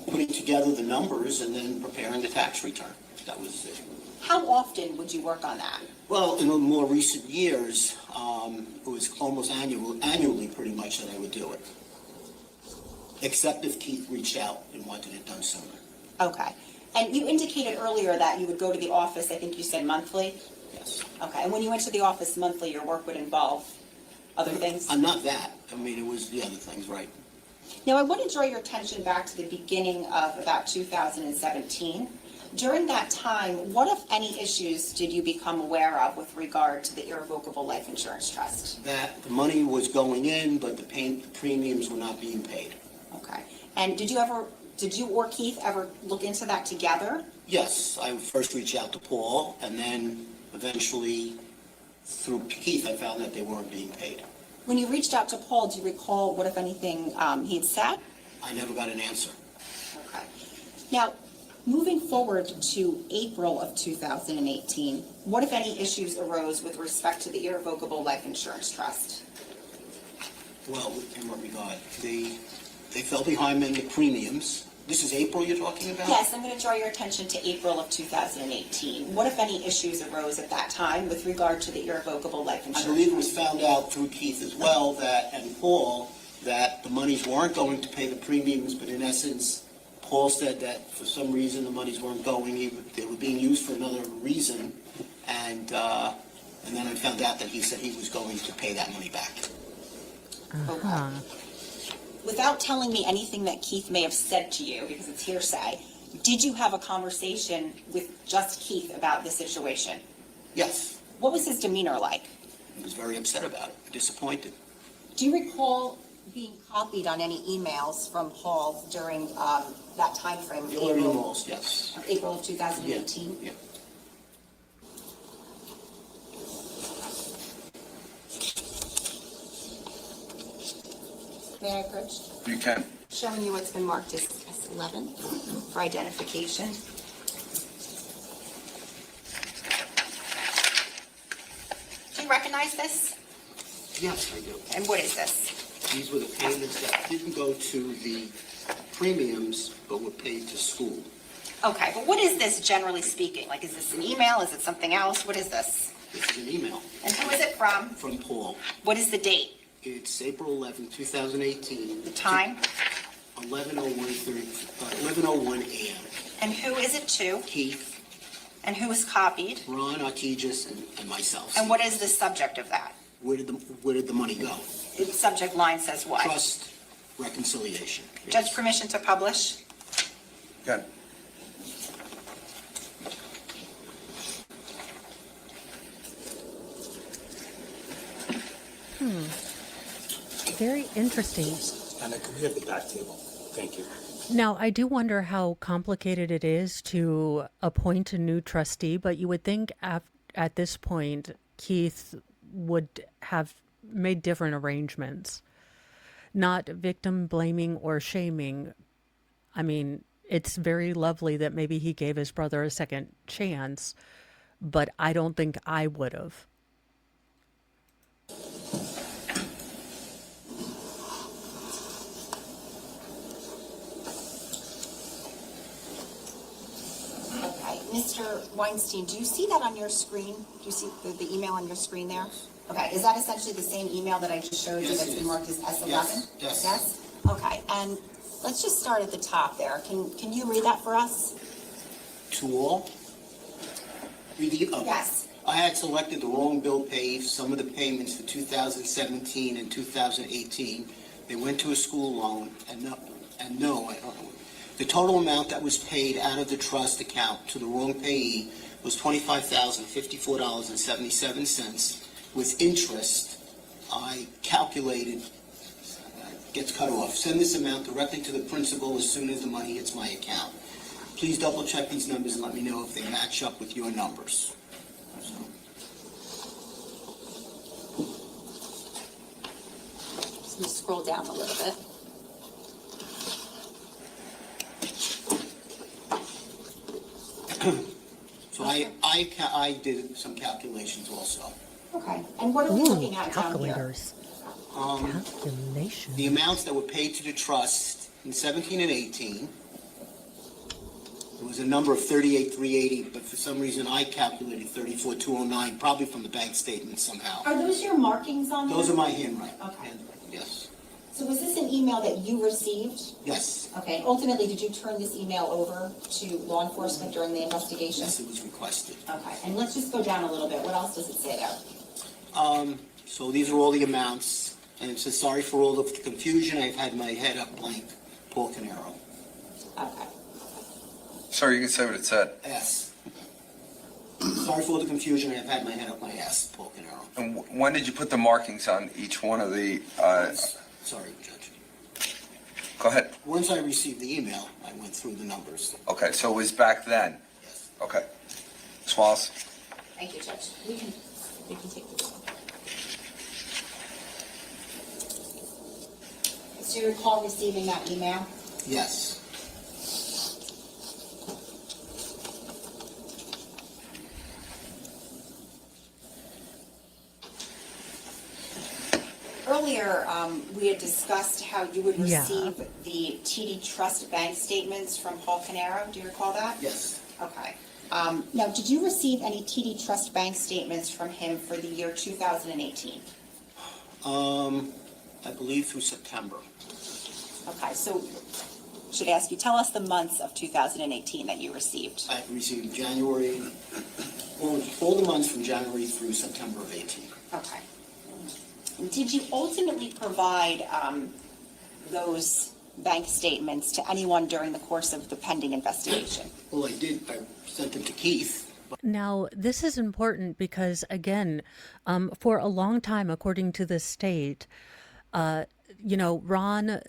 putting together the numbers and then preparing the tax return. That was it. How often would you work on that? Well, in the more recent years, it was almost annually pretty much that I would do it. Except if Keith reached out and wanted it done sooner. Okay. And you indicated earlier that you would go to the office, I think you said monthly? Yes. Okay. And when you went to the office monthly, your work would involve other things? I'm not that. It was the other things, right? Now, I want to draw your attention back to the beginning of about 2017. During that time, what, if any, issues did you become aware of with regard to the irrevocable life insurance trust? That the money was going in, but the premiums were not being paid. Okay. And did you or Keith ever look into that together? Yes, I first reached out to Paul, and then eventually, through Keith, I found that they weren't being paid. When you reached out to Paul, do you recall what, if anything, he had said? I never got an answer. Okay. Now, moving forward to April of 2018, what, if any, issues arose with respect to the irrevocable life insurance trust? Well, in what regard? They fell behind in the premiums. This is April you're talking about? Yes, I'm going to draw your attention to April of 2018. What, if any, issues arose at that time with regard to the irrevocable life I insurance? believe it was found out through Keith as well and Paul that the monies weren't going to pay the premiums, but in essence, Paul said that for some reason the monies weren't going. They were being used for another reason, and then I found out that he said he was going to pay that money back. Okay. Without telling me anything that Keith may have said to you, because it's hearsay, did you have a conversation with just Keith about the situation? Yes, What was his demeanor like? he was very upset about it, disappointed. Do you recall being copied on any emails from Paul during that time frame of There were April, emails, yes. April of 2018? Yeah. May I approach? You can. Showing you what's been marked as S11 for identification. Do you recognize this? Yes, I do. And what is this? These were the payments that didn't go to the premiums, but were paid to school. Okay, but what is this generally speaking? Like, is this an email? Is it something else? What is this? This is an email And who is it from? from Paul. What is the date? It's April 11, 2018. The time? 11:01 a.m. And who is it to? Keith, And who is copied? Ron Artigis, and myself. And what is the subject of that? Where did the money go? The subject line says what? Trust reconciliation. Judge, permission to publish? Good. Very interesting. Anna, can we have the back table? Thank you. Now, I do wonder how complicated it is to appoint a new trustee, but you would think at this point, Keith would have made different arrangements. Not victim blaming or shaming. I mean, it's very lovely that maybe he gave his brother a second chance, but I don't think I would have. Okay, Mr. Weinstein, do you see that on your screen? Do you see the email on your screen there? Okay, is that essentially the same email that I just showed you Yes, that's it been is. marked as S11? Yes. Yes? Okay, and let's just start at the top there. Can you read that for us? To all? Yes. I had selected the wrong bill pay, some of the payments for 2017 and 2018. They went to a school loan, and no, I don't know. The total amount that was paid out of the trust account to the wrong payee was $25,054.77. With interest, I calculated, gets cut off. Send this amount directly to the principal as soon as the money hits my account. Please double check these numbers and let me know if they match up with your numbers. Just gonna scroll down a little bit. So I did some calculations also. Okay, and what are we looking at down here? Calculators. Calculation. The amounts that were paid to the trust in 17 and 18, there was a number of 38,380, but for some reason I calculated 34,209, probably from the bank statement somehow. Are those your markings on there? Those are my handwriting. Okay. Yes. So was this an email that you received? Yes. Okay, ultimately, did you turn this email over to law enforcement during the investigation? Yes, it was requested. Okay, and let's just go down a little bit. What else does it say there? So these are all the amounts, and it says, sorry for all of the confusion, I've had my head up blank, Paul Caneiro. Okay. Sir, you can say what it said. S. Sorry for all the confusion, I've had my head up my ass, Paul Caneiro. And when did you put the markings on each one of the, Sorry, Judge. go ahead. Once I received the email, I went through the numbers. Okay, so it was back then? Yes. Okay. Ms. Wallace? Thank you, Judge. We can take this one. Do you recall receiving that email? Yes. Earlier, we had discussed how you would Yeah. receive the TD Trust bank statements from Paul Caneiro. Do you recall that? Yes. Okay. Now, did you receive any TD Trust bank statements from him for the year 2018? I believe through September. Okay, so should I ask you, tell us the months of 2018 that you received. I received January, all the months from January through September of 18. Okay. Did you ultimately provide those bank statements to anyone during the course of the pending investigation? Well, I did, I sent them to Keith. Now, this is important because, again, for a long time, according to the state, Ron,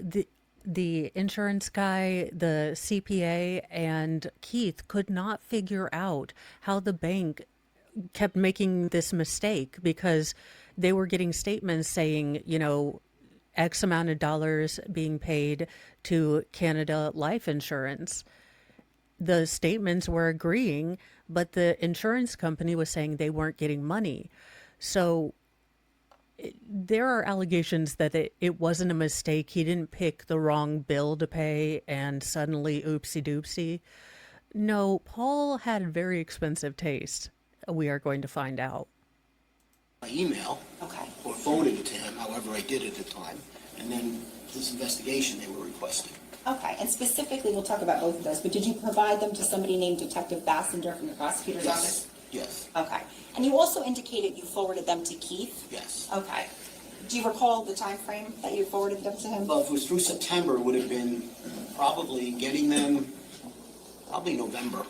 the insurance guy, the CPA, and Keith could not figure out how the bank kept making this mistake because they were getting statements saying, X amount of dollars being paid to Canada Life Insurance. The statements were agreeing, but the insurance company was saying they weren't getting money. So there are allegations that it wasn't a mistake. He didn't pick the wrong bill to pay and suddenly oopsie doopsie. No, Paul had very expensive taste. We are going to find out. My email. Okay. Or forwarded it to him, however I did at the time. And then this investigation they were requesting. Okay, and specifically, we'll talk about both of those, but did you provide them to somebody named Detective Bassender from the prosecutor's office? Yes. Okay. And you also indicated you forwarded them to Keith? Yes. Okay. Do you recall the time frame that you forwarded them to him? Well, if it was through September, it would have been probably getting them, probably November.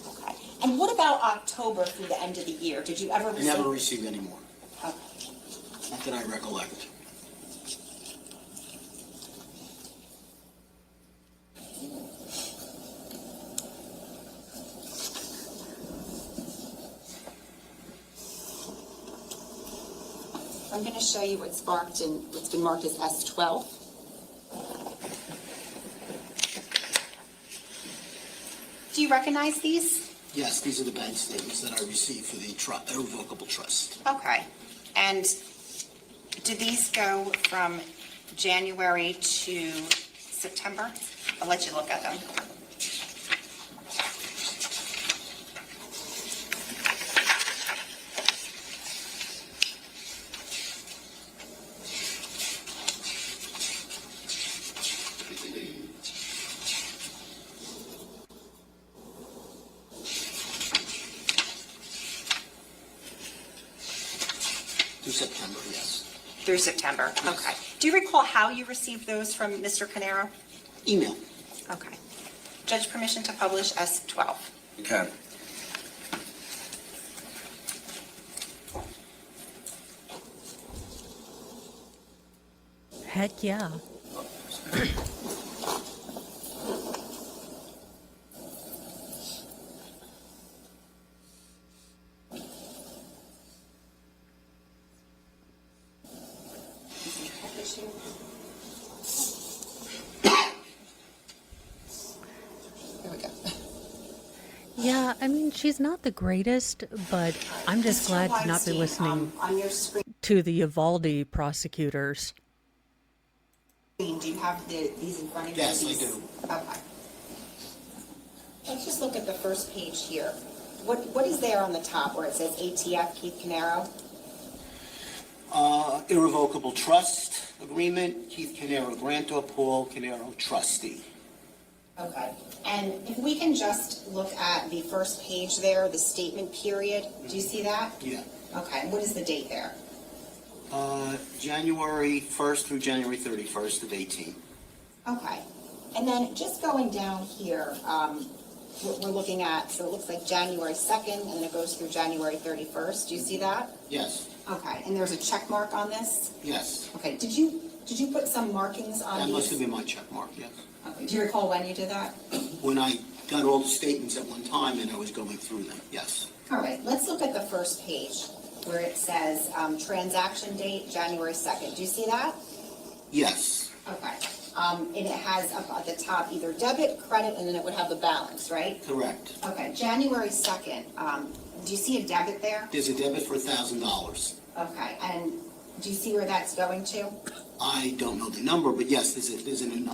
Okay. And what about October through the end of the year? Did you ever I receive? never received any more. Okay. Not that I recollect. I'm going to show you what's been marked as S12. Do you recognize these? Yes, these are the bank statements that I received for the irrevocable trust. Okay. And do these go from January to September? I'll let you look at them. September, yes. Through September, okay. Do you recall how you received those from Mr. Caneiro? Email. Okay. Judge, permission to publish S12. You can. Heck yeah. Here we go. Yeah, I mean, she's not the greatest, but I'm just Mr. glad to not be Weinstein, listening on your screen, to the Uvalde prosecutors. do you have these in front of you? Yes, I These- do. Okay. Let's just look at the first page here. What is there on the top where it says ATF Keith Caneiro? Irrevocable trust agreement, Keith Caneiro grantor, Paul Caneiro trustee. Okay. And if we can just look at the first page there, the statement period, do you see that? Yeah. Okay, and what is the date there? January 1st through January 31st of 18. Okay. And then just going down here, we're looking at, so it looks like January 2nd, and then it goes through January 31st. Do you see that? Yes, Okay, and there's a check mark on this? yes. Okay, did you put some markings on That these? must have been my check mark, yes. Okay, do you recall when you did that? When I got all the statements at one time and I was going through them, yes. All right, let's look at the first page where it says transaction date, January 2nd. Do you see that? Yes, Okay. And it has up at the top either debit, credit, and then it would have the balance, right? correct. Okay, January 2nd, do you see a debit there? There's a debit for $1,000. Okay, and do you see where that's going to? I don't know the number, but yes, there's an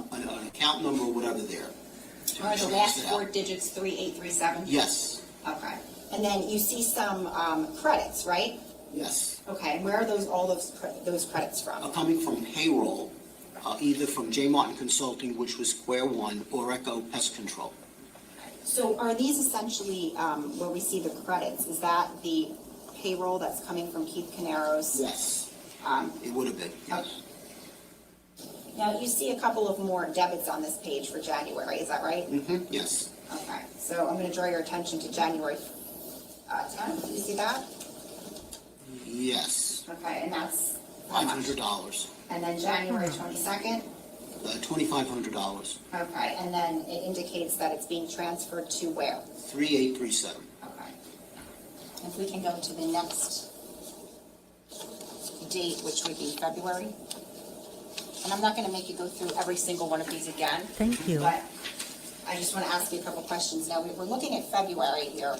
account number or whatever there. to Are the transfer last it four out. digits 3837? Yes, Okay, and then you see some credits, right? yes. Okay, and where are all those credits from? Coming from payroll, either from J. Martin Consulting, which was Square One, or Echo Pest Control. So are these essentially, where we see the credits, is that the payroll that's coming from Keith Caneiro's? Yes, it would have been, yes. Now, you see a couple of more debits on this page for January, is that right? Mm-hmm, yes. Okay, so I'm going to draw your attention to January 10th, you see that? Yes, Okay, and that's how much? $500, And then January 22nd? $2,500, Okay, and then it indicates that it's being transferred to where? 3837. Okay. If we can go to the next date, which would be February. And I'm not going to make you go through every single one of these again. Thank you. But I just want to ask you a couple questions. Now, we're looking at February here,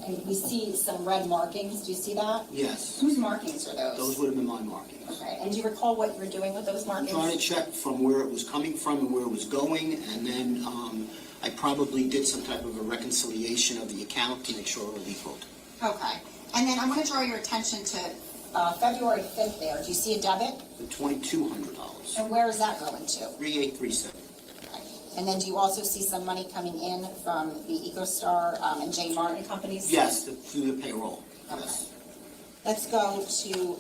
and we see some red markings. Do you see that? Yes, Whose markings are those? those would have been my markings. Okay, and do you recall what you were doing with those markings? Trying to check from where it was coming from and where it was going, and then I probably did some type of a reconciliation of the account to make sure it was equaled. Okay, and then I'm going to draw your attention to February 5th there. Do you see a debit? The $2,200, And where is that going to? 3837. Okay. And then do you also see some money coming in from the EcoStar and J. Martin companies? Yes, through the payroll, yes. Let's go to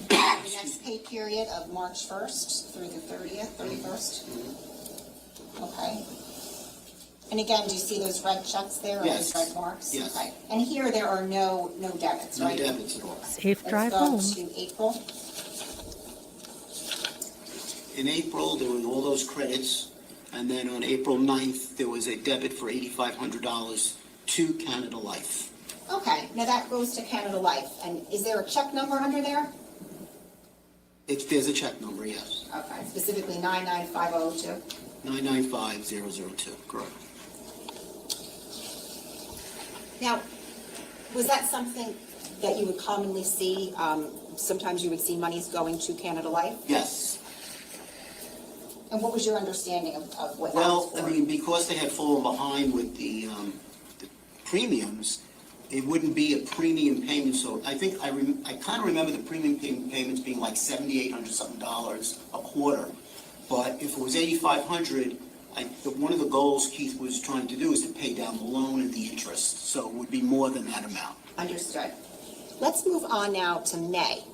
the next pay period of March 1st through the 31st. Okay. And again, do you see those red checks there, or Yes. those red marks? Yes. Okay. And here there are no debits, No right? debits at all. Safe drive home. Let's go to April. In April, there were all those credits, and then on April 9th, there was a debit for $8,500 to Canada Life. Okay, now that goes to Canada Life. And is there a check number under there? There's a check number, yes, Okay, specifically 99502. 995002, correct. Now, was that something that you would commonly see? Sometimes you would see monies going to Canada Life? Yes. And what was your understanding of what that Well, was for? I mean, because they had fallen behind with the premiums, it wouldn't be a premium payment, so I think, I kind of remember the premium payments being like $7,800 something a quarter. But if it was $8,500, one of the goals Keith was trying to do is to pay down the loan and the interest, so it would be more than that amount. Understood. Let's move on now to May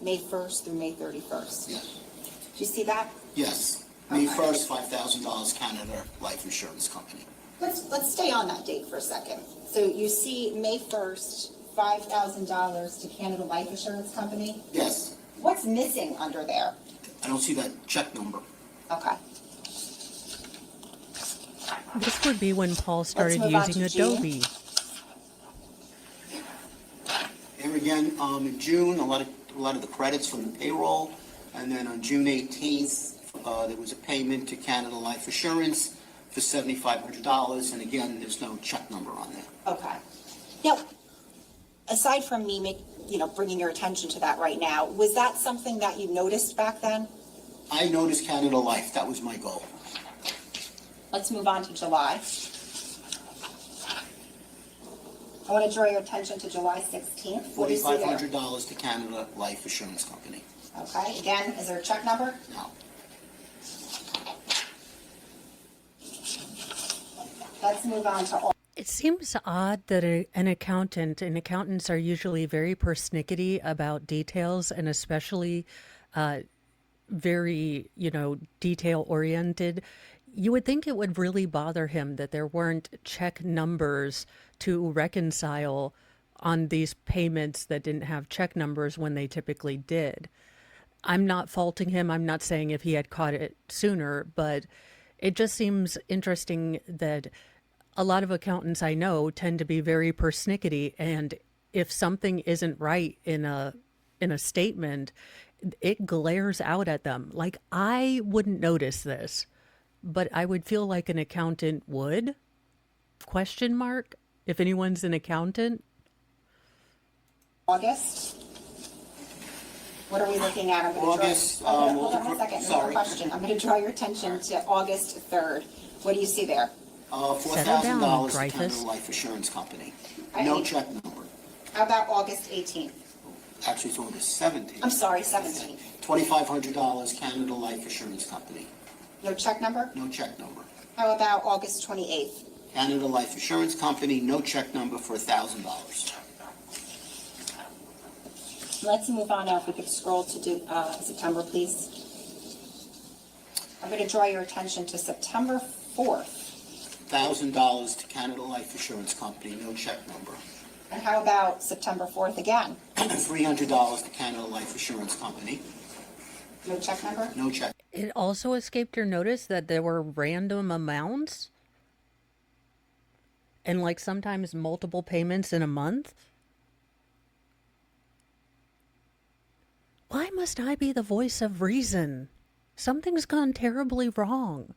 1st through May 31st. Yes. Do you see that? Yes. May Okay. 1st, $5,000 Canada Life Insurance Company. Let's stay on that date for a second. So you see May 1st, $5,000 to Canada Life Insurance Company. Yes. What's missing under there? I don't see that check number. Okay. This would be when Paul started move on using to June. Adobe. Here again, in June, a lot of the credits from the payroll, and then on June 18th, there was a payment to Canada Life Assurance for $7,500, and again, there's no check number on there. Okay. Now, aside from me bringing your attention to that right now, was that something that you noticed back then? I noticed Canada Life, that was my goal. Let's move on to July. I want to draw your attention to July 16th. What do you see there? $4,500 to Canada Life Assurance Company. Okay, again, is there a check number? No. Let's move on to It seems odd that accountants are usually very persnickety about details and especially very, detail oriented. You would think it would really bother him that there weren't check numbers to reconcile on these payments that didn't have check numbers when they typically did. I'm not faulting him. I'm not saying if he had caught it sooner, but it just seems interesting that a lot of accountants I know tend to be very persnickety, and if something isn't right in a statement, it glares out at them. Like, I wouldn't notice this, but I would feel like an accountant would? Question mark? If anyone's an accountant? August. What are we looking at? August, hold on one second. sorry. Question. I'm going to draw your attention to August 3rd. What do you see there? Settle down, $4,000 to Dreyfus. Canada Life Assurance Company. I No need- check number. How about August 18th? Actually, it's August 17th. I'm sorry, 17th. $2,500 Canada Life Assurance Company. No check number? No check number. How about August 28th? Canada Life Assurance Company, no check number for $1,000. Let's move on now. If we could scroll to September, please. I'm going to draw your attention to September 4th. $1,000 to Canada Life Assurance Company, no check number. And how about September 4th again? $300 to Canada Life Assurance Company, No check number? no check. It also escaped your notice that there were random amounts? And like sometimes multiple payments in a month? Why must I be the voice of reason? Something's gone terribly wrong.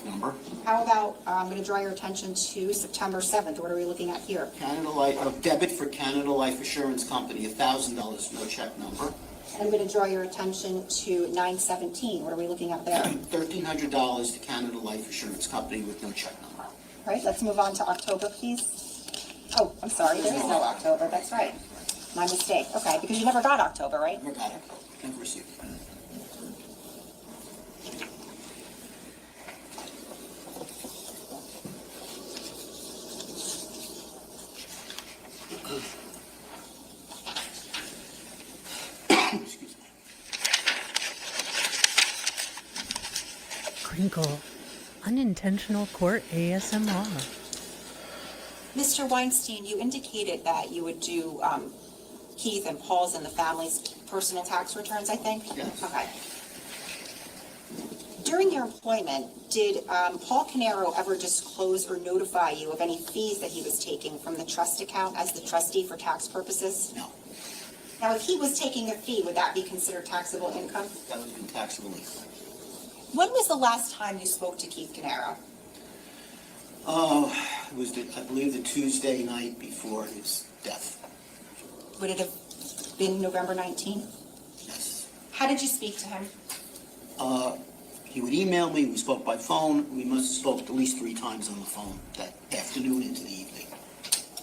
Number. How about, I'm going to draw your attention to September 7th. What are we looking at here? Canada Life, debit for Canada Life Assurance Company, $1,000, no check number. And I'm going to draw your attention to 9/17. What are we looking at there? $1,300 to Canada Life Assurance Company with no check number. All right, let's move on to October, please. Oh, I'm sorry, there is no October. That's right. My mistake. Okay, because you never got October, right? Never got it, never received it. Excuse me. Crinkle. Unintentional court ASMR. Mr. Weinstein, you indicated that you would do Keith and Paul's and the family's personal tax returns, I think? Yes. Okay. During your employment, did Paul Caneiro ever disclose or notify you of any fees that he was taking from the trust account as the trustee for tax purposes? No, Now, if he was taking a fee, would that be considered taxable income? that would have been taxable income. When was the last time you spoke to Keith Caneiro? It was, I believe, the Tuesday night before his death. Would it have been November 19th? Yes. How did you speak to him? He would email me, we spoke by phone, we must have spoke at least 3 times on the phone that afternoon into the evening.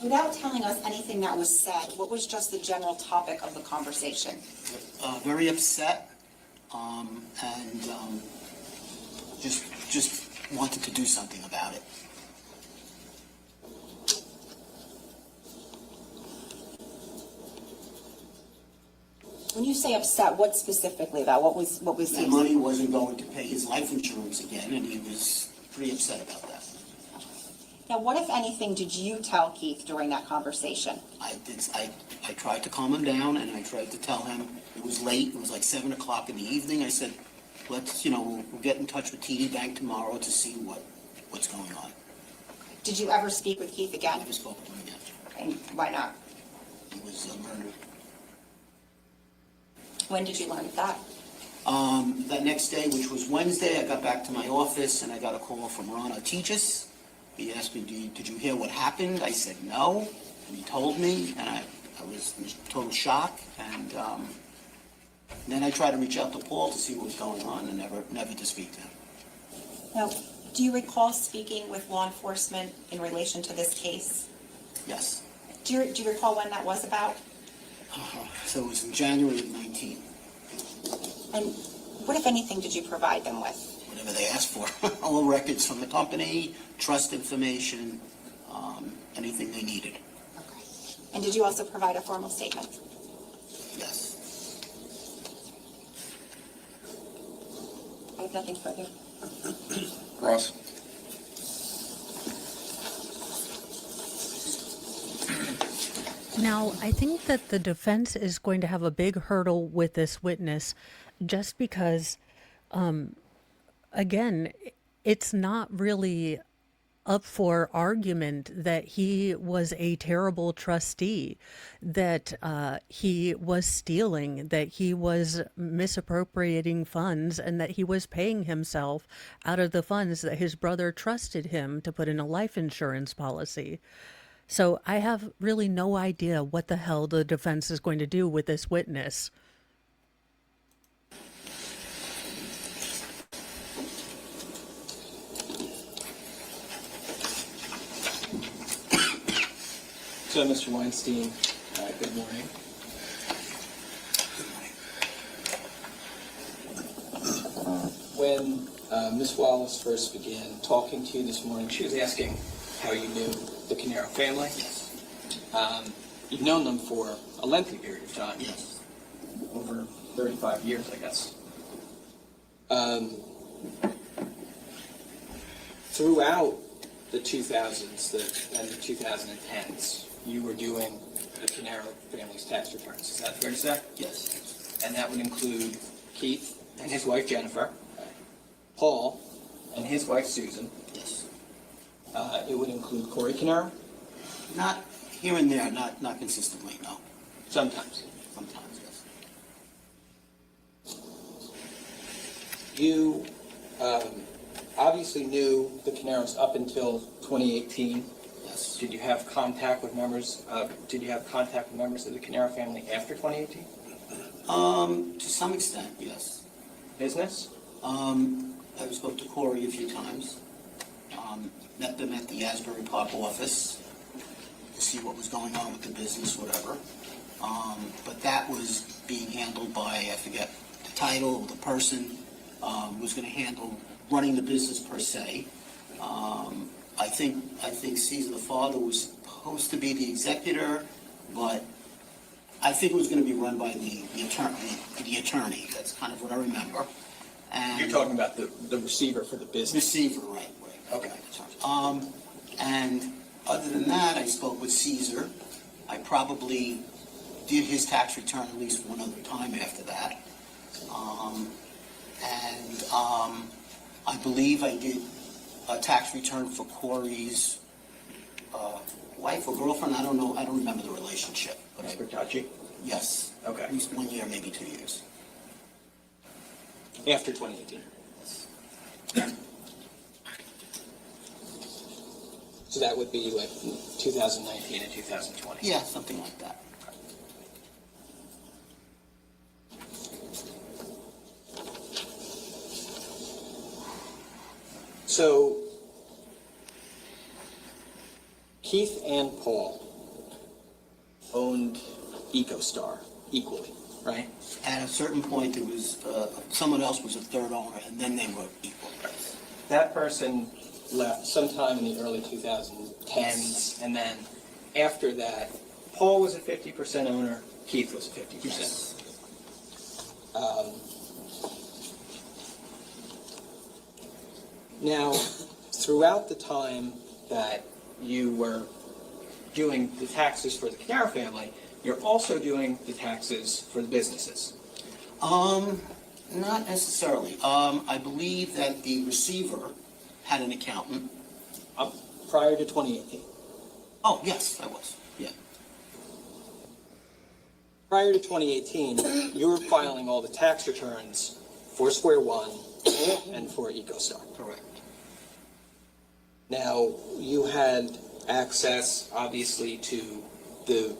Without telling us anything that was said, what was just the general topic of the conversation? Very upset, and just wanted to do something about it. When you say upset, what specifically though? What was The he? money wasn't going to pay his life insurance again, and he was pretty upset about that. Now, what, if anything, did you tell Keith during that conversation? I tried to calm him down, and I tried to tell him it was late. It was like 7 o'clock in the evening. I said, let's, we'll get in touch with TD Bank tomorrow to see what's going on. Did you ever speak with Keith I again? never spoke to him again. And why not? He was murdered. When did you learn of that? That next day, which was Wednesday, I got back to my office, and I got a call from Ron Artigas. He asked me, did you hear what happened? I said no, and he told me, and I was in total shock, and then I tried to reach out to Paul to see what was going on, and never to speak to him. Now, do you recall speaking with law enforcement in relation to this case? Yes. Do you recall when that was about? So it was in January of 19, And what, if anything, did you provide them with? whatever they asked for. All records from the company, trust information, anything they needed. Okay. And did you also provide a formal statement? Yes. I have nothing further. Ross? Now, I think that the defense is going to have a big hurdle with this witness just because, again, it's not really up for argument that he was a terrible trustee, that he was stealing, that he was misappropriating funds, and that he was paying himself out of the funds that his brother trusted him to put in a life insurance policy. So I have really no idea what the hell the defense is going to do with this witness. So, Mr. Weinstein, good morning. When Ms. Wallace first began talking to you this morning, she was asking how you knew the Caneiro family. You've known them for a lengthy period of time. Yes. Over 35 years, I guess. Throughout the 2000s and the 2010s, you were doing the Caneiro family's tax returns. Is that fair to say? Yes. And that would include Keith and his wife Jennifer, Paul and his wife Susan. Yes. It would include Corey Caneiro. Not here and there, not consistently, no. Sometimes. Sometimes, yes. You obviously knew the Caneiros up until 2018. Yes. Did you have contact with members? Did you have contact with members of the Caneiro family after 2018? To some extent, yes. Business? I spoke to Corey a few times. Met them at the Asbury Park office to see what was going on with the business, whatever. But that was being handled by, I forget the title, the person was going to handle running the business per se. I think Caesar, the father, was supposed to be the executor, but I think it was going to be run by the attorney. That's kind of what I remember. And You're talking about the receiver for the business. receiver, right. Okay. And other than that, I spoke with Caesar. I probably did his tax return at least one other time after that. I believe I did a tax return for Corey's wife or girlfriend. I don't know. I don't remember the relationship. But Ms. Bertacci? yes. Okay. At least 1 year, maybe 2 years. After 2018. So that would be like 2019 and 2020. Yeah, something like that. So Keith and Paul owned EcoStar equally, right? At a certain point, it was someone else was a third owner, and then they were equal. That person left sometime in the early 2010s, and then after that, Paul was a 50% owner, Keith was a 50%. Yes. Now, throughout the time that you were doing the taxes for the Canerio family, you're also doing the taxes for the businesses. Not necessarily. I believe that the receiver had an accountant. Prior to 2018. Oh, yes, I was, yeah. Prior to 2018, you were filing all the tax returns for Square One and for EcoStar. Correct. Now, you had access, obviously, to the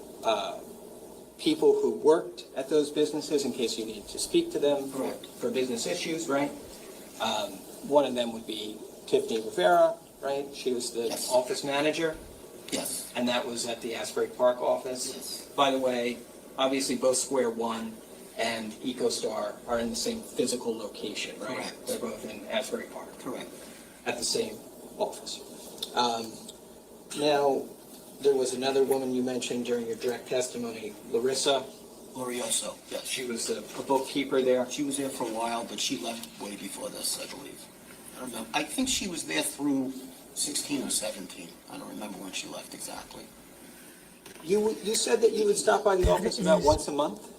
people who worked at those businesses in case you needed to speak to them for business issues, right? One of them would be Tiffany Rivera, right? She was the Yes. office manager, Yes, and that was at the Asbury Park office. Yes. By the way, obviously, both Square One and EcoStar are in the same physical location, right? Correct. They're both in Asbury Park. correct. At the same office. Now, there was another woman you mentioned during your direct testimony, Larissa. Glorioso, yes. She was a bookkeeper there. She was there for a while, but she left way before this, I believe. I don't know. I think she was there through 16 or 17. I don't remember when she left exactly. You said that you would stop by the office about once a month?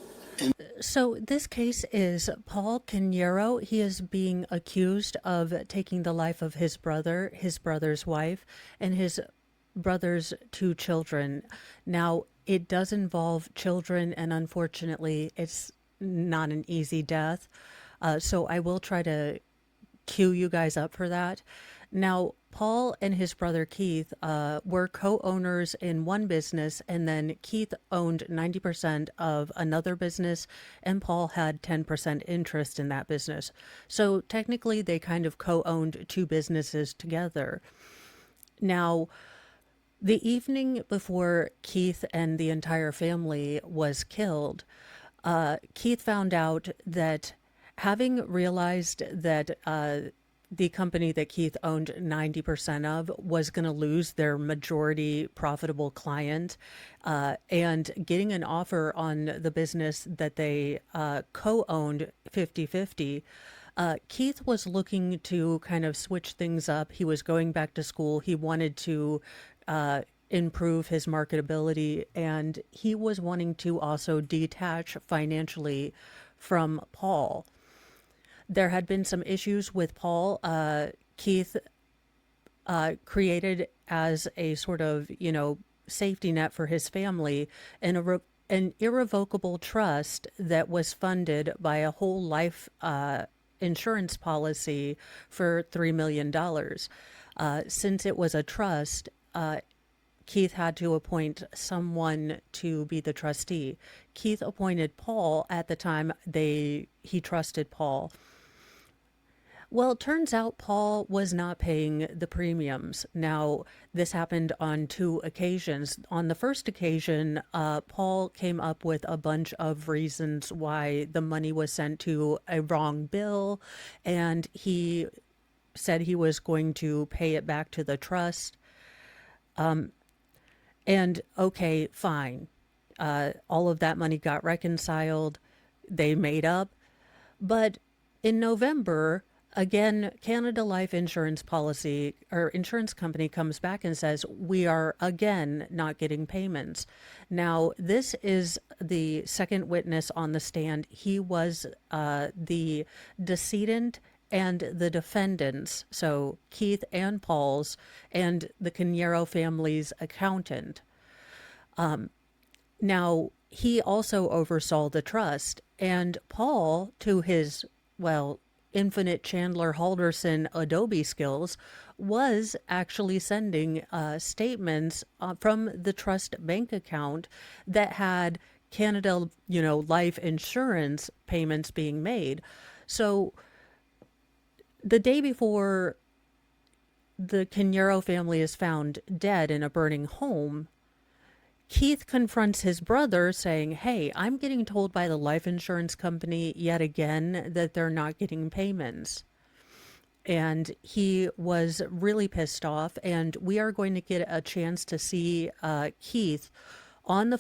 So this case is Paul Caneiro. He is being accused of taking the life of his brother, his brother's wife, and his brother's 2 children. Now, it does involve children, and unfortunately, it's not an easy death. So I will try to cue you guys up for that. Now, Paul and his brother Keith were co-owners in one business, and then Keith owned 90% of another business, and Paul had 10% interest in that business. So technically, they kind of co-owned 2 businesses together. Now, the evening before Keith and the entire family was killed, Keith found out that having realized that the company that Keith owned 90% of was going to lose their majority profitable client, and getting an offer on the business that they co-owned 50-50, Keith was looking to kind of switch things up. He was going back to school. He wanted to improve his marketability, and he was wanting to also detach financially from Paul. There had been some issues with Paul. Keith created as a sort of, safety net for his family an irrevocable trust that was funded by a whole life insurance policy for $3 million. Since it was a trust, Keith had to appoint someone to be the trustee. Keith appointed Paul at the time he trusted Paul. Well, it turns out Paul was not paying the premiums. Now, this happened on 2 occasions. On the first occasion, Paul came up with a bunch of reasons why the money was sent to a wrong bill, and he said he was going to pay it back to the trust. And okay, fine. All of that money got reconciled. They made up. But in November, again, Canada Life Insurance Policy or insurance company comes back and says, we are again not getting payments. Now, this is the second witness on the stand. He was the decedent and the defendants, so Keith and Paul's, and the Caneiro family's accountant. Now, he also oversaw the trust, and Paul, to his, infinite Chandler Halderson Adobe skills, was actually sending statements from the trust bank account that had Canada, life insurance payments being made. So the day before the Caneiro family is found dead in a burning home, Keith confronts his brother saying, hey, I'm getting told by the life insurance company yet again that they're not getting payments. And he was really pissed off, and we are going to get a chance to see Keith on the